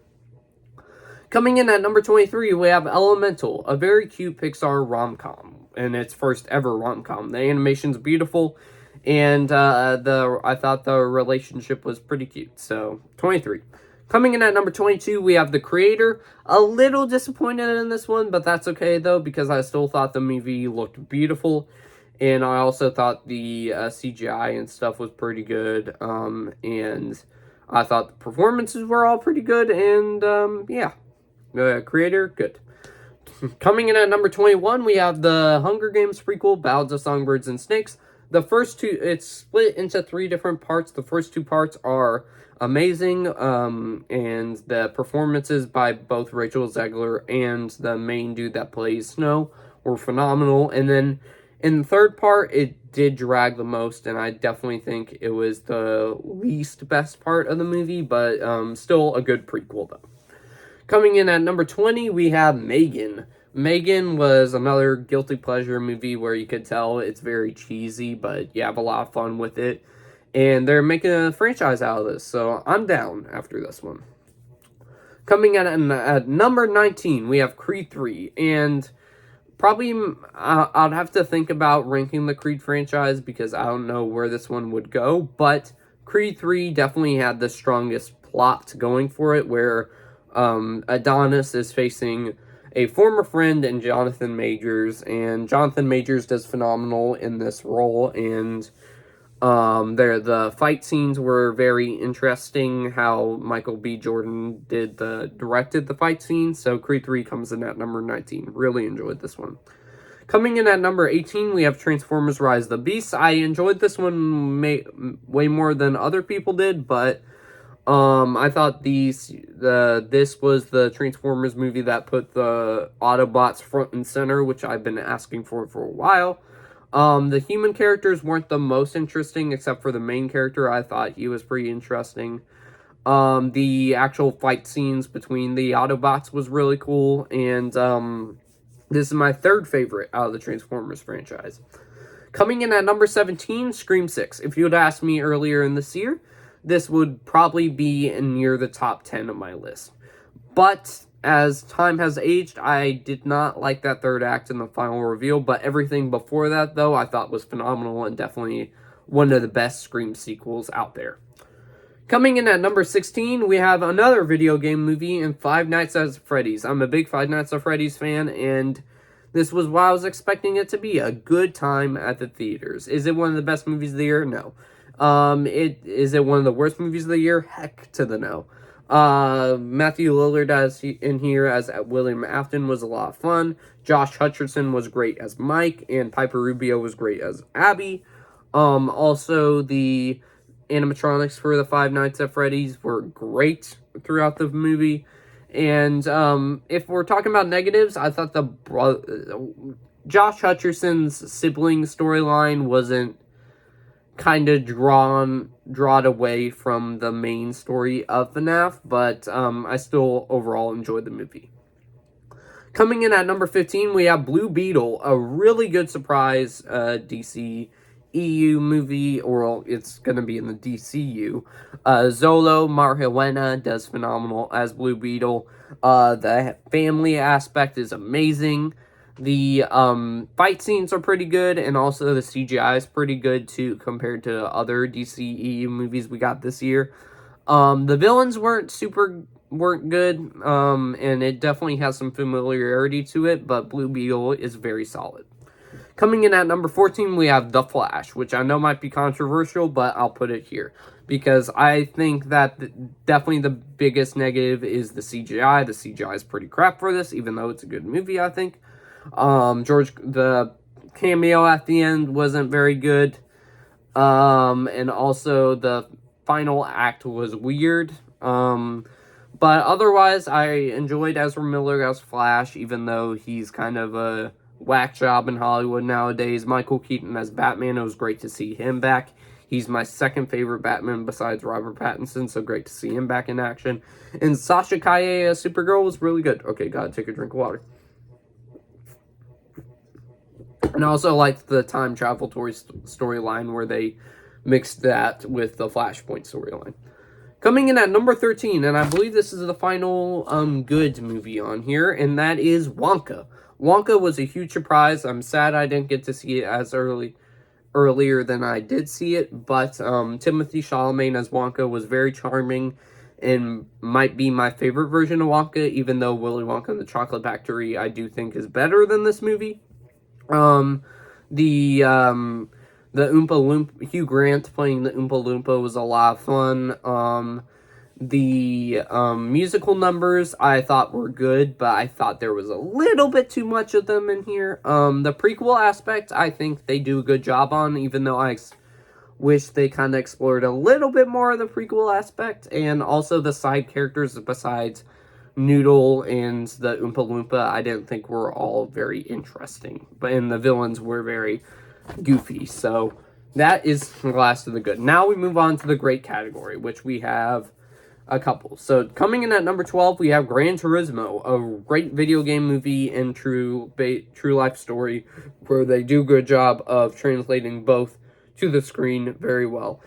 Coming in at number 23, we have Elemental, a very cute Pixar rom-com. And its first ever rom-com. The animation's beautiful. And I thought the relationship was pretty cute. So, 23. Coming in at number 22, we have The Creator. A little disappointed in this one, but that's okay, though, because I still thought the movie looked beautiful. And I also thought the CGI and stuff was pretty good. And I thought the performances were all pretty good. And, yeah. Creator, good. Coming in at number 21, we have the Hunger Games prequel, Ballads of Songbirds and Snakes. The first two, it's split into 3 different parts. The first 2 parts are amazing, and the performances by both Rachel Zegler and the main dude that plays Snow were phenomenal. And then in the third part, it did drag the most, and I definitely think it was the least best part of the movie, but still a good prequel, though. Coming in at number 20, we have Megan. Megan was another guilty pleasure movie where you could tell it's very cheesy, but you have a lot of fun with it. And they're making a franchise out of this, so I'm down after this one. Coming in at number 19, we have Creed 3. And probably I'd have to think about ranking the Creed franchise because I don't know where this one would go. But Creed 3 definitely had the strongest plot going for it, where Adonis is facing a former friend in Jonathan Majors, and Jonathan Majors does phenomenal in this role, and the fight scenes were very interesting, how Michael B. Jordan directed the fight scenes, so Creed 3 comes in at number 19. Really enjoyed this one. Coming in at number 18, we have Transformers Rise of the Beasts. I enjoyed this one way more than other people did, but I thought this was the Transformers movie that put the Autobots front and center, which I've been asking for a while. The human characters weren't the most interesting, except for the main character. I thought he was pretty interesting. The actual fight scenes between the Autobots was really cool, and this is my third favorite out of the Transformers franchise. Coming in at number 17, Scream 6. If you had asked me earlier in this year, this would probably be near the top 10 of my list. But as time has aged, I did not like that third act in the final reveal, but everything before that, though, I thought was phenomenal and definitely one of the best Scream sequels out there. Coming in at number 16, we have another video game movie in Five Nights at Freddy's. I'm a big Five Nights at Freddy's fan, and this was what I was expecting it to be, a good time at the theaters. Is it one of the best movies of the year? No. Is it one of the worst movies of the year? Heck to the no. Matthew Lillard in here as William Afton was a lot of fun. Josh Hutcherson was great as Mike, and Piper Rubio was great as Abby. Also, the animatronics for the Five Nights at Freddy's were great throughout the movie. And, if we're talking about negatives, I thought Josh Hutcherson's sibling storyline wasn't kind of drawn away from the main story of FNAF, but I still overall enjoyed the movie. Coming in at number 15, we have Blue Beetle, a really good surprise DC EU movie, or it's going to be in the DCU. Zolo Marijuana does phenomenal as Blue Beetle. The family aspect is amazing. The fight scenes are pretty good, and also the CGI is pretty good too compared to other DCEU movies we got this year. The villains weren't good, and it definitely has some familiarity to it, but Blue Beetle is very solid. Coming in at number 14, we have The Flash, which I know might be controversial, but I'll put it here. Because I think that definitely the biggest negative is the CGI. The CGI is pretty crap for this, even though it's a good movie, I think. The cameo at the end wasn't very good. And also the final act was weird. But otherwise, I enjoyed Ezra Miller as Flash, even though he's kind of a whack job in Hollywood nowadays. Michael Keaton as Batman, it was great to see him back. He's my second favorite Batman besides Robert Pattinson, so great to see him back in action. And Sasha Calle as Supergirl was really good. Okay, gotta take a drink of water. And I also liked the time travel storyline where they mixed that with the Flashpoint storyline. Coming in at number 13, and I believe this is the final good movie on here, and that is Wonka. Wonka was a huge surprise. I'm sad I didn't get to see it as earlier than I did see it, but Timothée Chalamet as Wonka was very charming and might be my favorite version of Wonka, even though Willy Wonka and the Chocolate Factory I do think is better than this movie. The Oompa Loompa, Hugh Grant playing the Oompa Loompa was a lot of fun. The musical numbers I thought were good, but I thought there was a little bit too much of them in here. The prequel aspect, I think they do a good job on, even though I wish they kind of explored a little bit more of the prequel aspect, and also the side characters besides Noodle and the Oompa Loompa, I didn't think were all very interesting, and the villains were very goofy. So that is the last of the good. Now we move on to the great category, which we have a couple. So coming in at number 12, we have Gran Turismo, a great video game movie and true life story where they do a good job of translating both to the screen very well.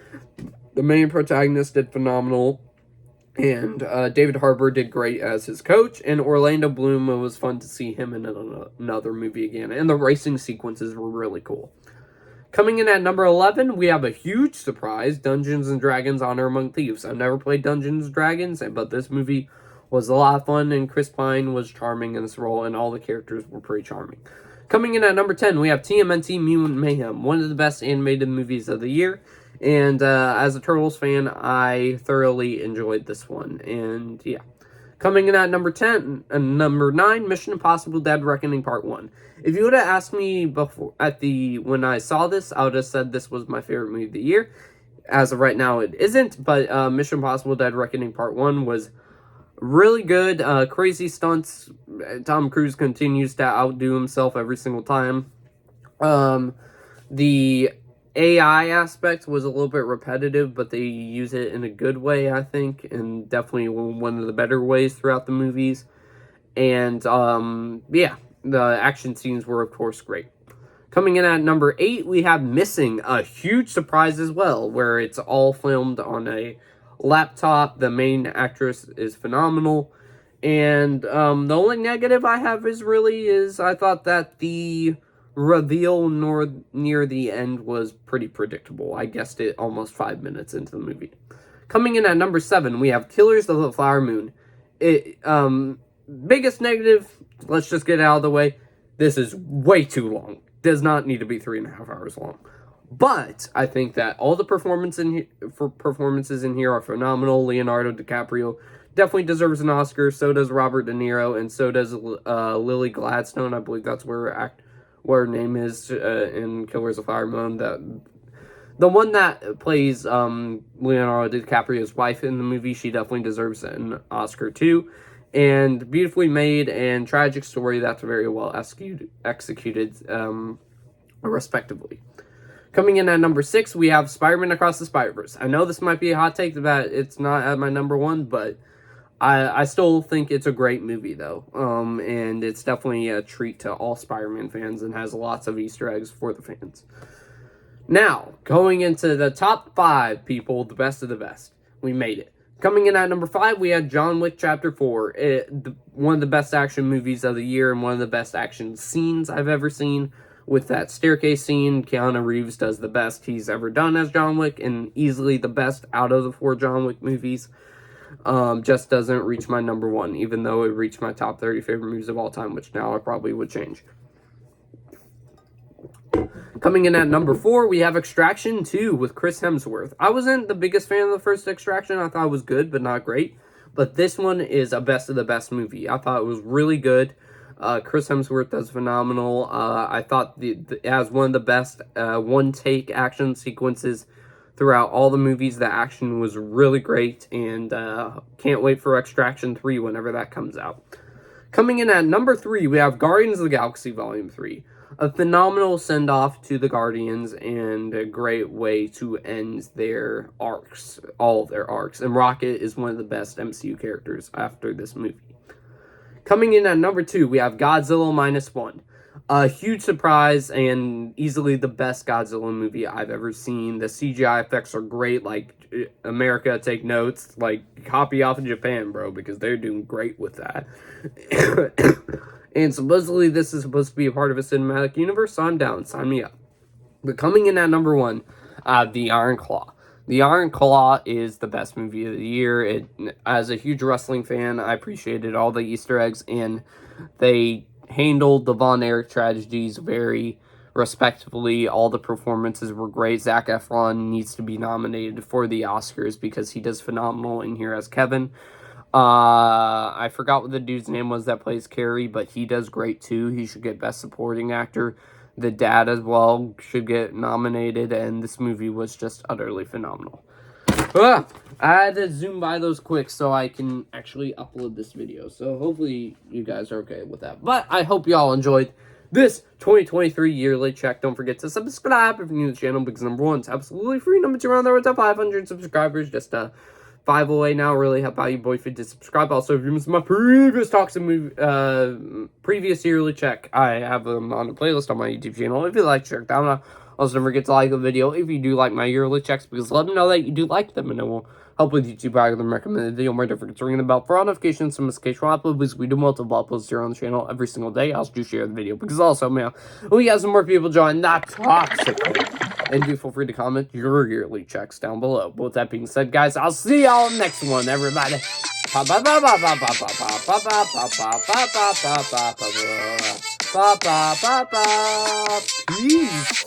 The main protagonist did phenomenal, and David Harbour did great as his coach, and Orlando Bloom, it was fun to see him in another movie again, and the racing sequences were really cool. Coming in at number 11, we have a huge surprise, Dungeons & Dragons Honor Among Thieves. I've never played Dungeons & Dragons, but this movie was a lot of fun, and Chris Pine was charming in this role, and all the characters were pretty charming. Coming in at number 10, we have TMNT Mutant Mayhem, one of the best animated movies of the year. And as a Turtles fan, I thoroughly enjoyed this one. And yeah. Coming in at number 10, number 9, Mission Impossible Dead Reckoning Part 1. If you would have asked me before when I saw this, I would have said this was my favorite movie of the year. As of right now, it isn't, but Mission Impossible Dead Reckoning Part 1 was really good. Crazy stunts. Tom Cruise continues to outdo himself every single time. The AI aspect was a little bit repetitive, but they use it in a good way, I think, and definitely one of the better ways throughout the movies. And, yeah, the action scenes were, of course, great. Coming in at number 8, we have Missing, a huge surprise as well, where it's all filmed on a laptop. The main actress is phenomenal. And the only negative I have is I thought that the reveal near the end was pretty predictable. I guessed it almost 5 minutes into the movie. Coming in at number 7, we have Killers of the Flower Moon. Biggest negative, let's just get it out of the way. This is way too long. Does not need to be 3.5 hours long. But I think that all the performances in here are phenomenal. Leonardo DiCaprio definitely deserves an Oscar. So does Robert De Niro, and so does Lily Gladstone. I believe that's where her name is in Killers of the Flower Moon. The one that plays Leonardo DiCaprio's wife in the movie, she definitely deserves an Oscar too. And beautifully made and tragic story that's very well executed respectively. Coming in at number 6, we have Spider-Man Across the Spider-Verse. I know this might be a hot take that it's not at my number 1, but I still think it's a great movie, though. And it's definitely a treat to all Spider-Man fans and has lots of Easter eggs for the fans. Now, going into the top 5 people, the best of the best. We made it. Coming in at number 5, we had John Wick Chapter 4. One of the best action movies of the year and one of the best action scenes I've ever seen. With that staircase scene, Keanu Reeves does the best he's ever done as John Wick, and easily the best out of the 4 John Wick movies. Just doesn't reach my number 1, even though it reached my top 30 favorite movies of all time, which now I probably would change. Coming in at number 4, we have Extraction 2 with Chris Hemsworth. I wasn't the biggest fan of the first Extraction. I thought it was good, but not great. But this one is a best of the best movie. I thought it was really good. Chris Hemsworth does phenomenal. I thought it has one of the best one-take action sequences throughout all the movies. The action was really great, and can't wait for Extraction 3 whenever that comes out. Coming in at number 3, we have Guardians of the Galaxy Volume 3. A phenomenal send-off to the Guardians, and a great way to end their arcs, all of their arcs. And Rocket is one of the best MCU characters after this movie. Coming in at number 2, we have Godzilla Minus One. A huge surprise, and easily the best Godzilla movie I've ever seen. The CGI effects are great. Like, America, take notes. Like, copy off of Japan, bro, because they're doing great with that. And supposedly this is supposed to be a part of a cinematic universe, so I'm down. Sign me up. But coming in at number 1, The Iron Claw. The Iron Claw is the best movie of the year. As a huge wrestling fan, I appreciated all the Easter eggs, and they handled the Von Erich tragedies very respectfully. All the performances were great. Zac Efron needs to be nominated for the Oscars because he does phenomenal in here as Kevin. I forgot what the dude's name was that plays Carrie, but he does great too. He should get Best Supporting Actor. The dad as well should get nominated, and this movie was just utterly phenomenal. I had to zoom by those quick so I can actually upload this video, so hopefully you guys are okay with that. But I hope y'all enjoyed this 2023 yearly check. Don't forget to subscribe if you're new to the channel, because number 1, it's absolutely free. Number 2, around there with 500 subscribers, just 5 away now. Really help out you boys if you did subscribe. Also, if you missed my previous talks and movie, previous yearly check, I have them on a playlist on my YouTube channel. If you like, check that out. Also, don't forget to like the video if you do like my yearly checks, because let me know that you do like them, and it will help with YouTube algorithm recommend the video more. Don't forget to ring the bell for all notifications from occasional upload, because we do multiple uploads here on the channel every single day. I also do share the video, because also, man, we got some more people join that toxic. And do feel free to comment your yearly checks down below. But with that being said, guys, I'll see y'all next one, everybody. Peace.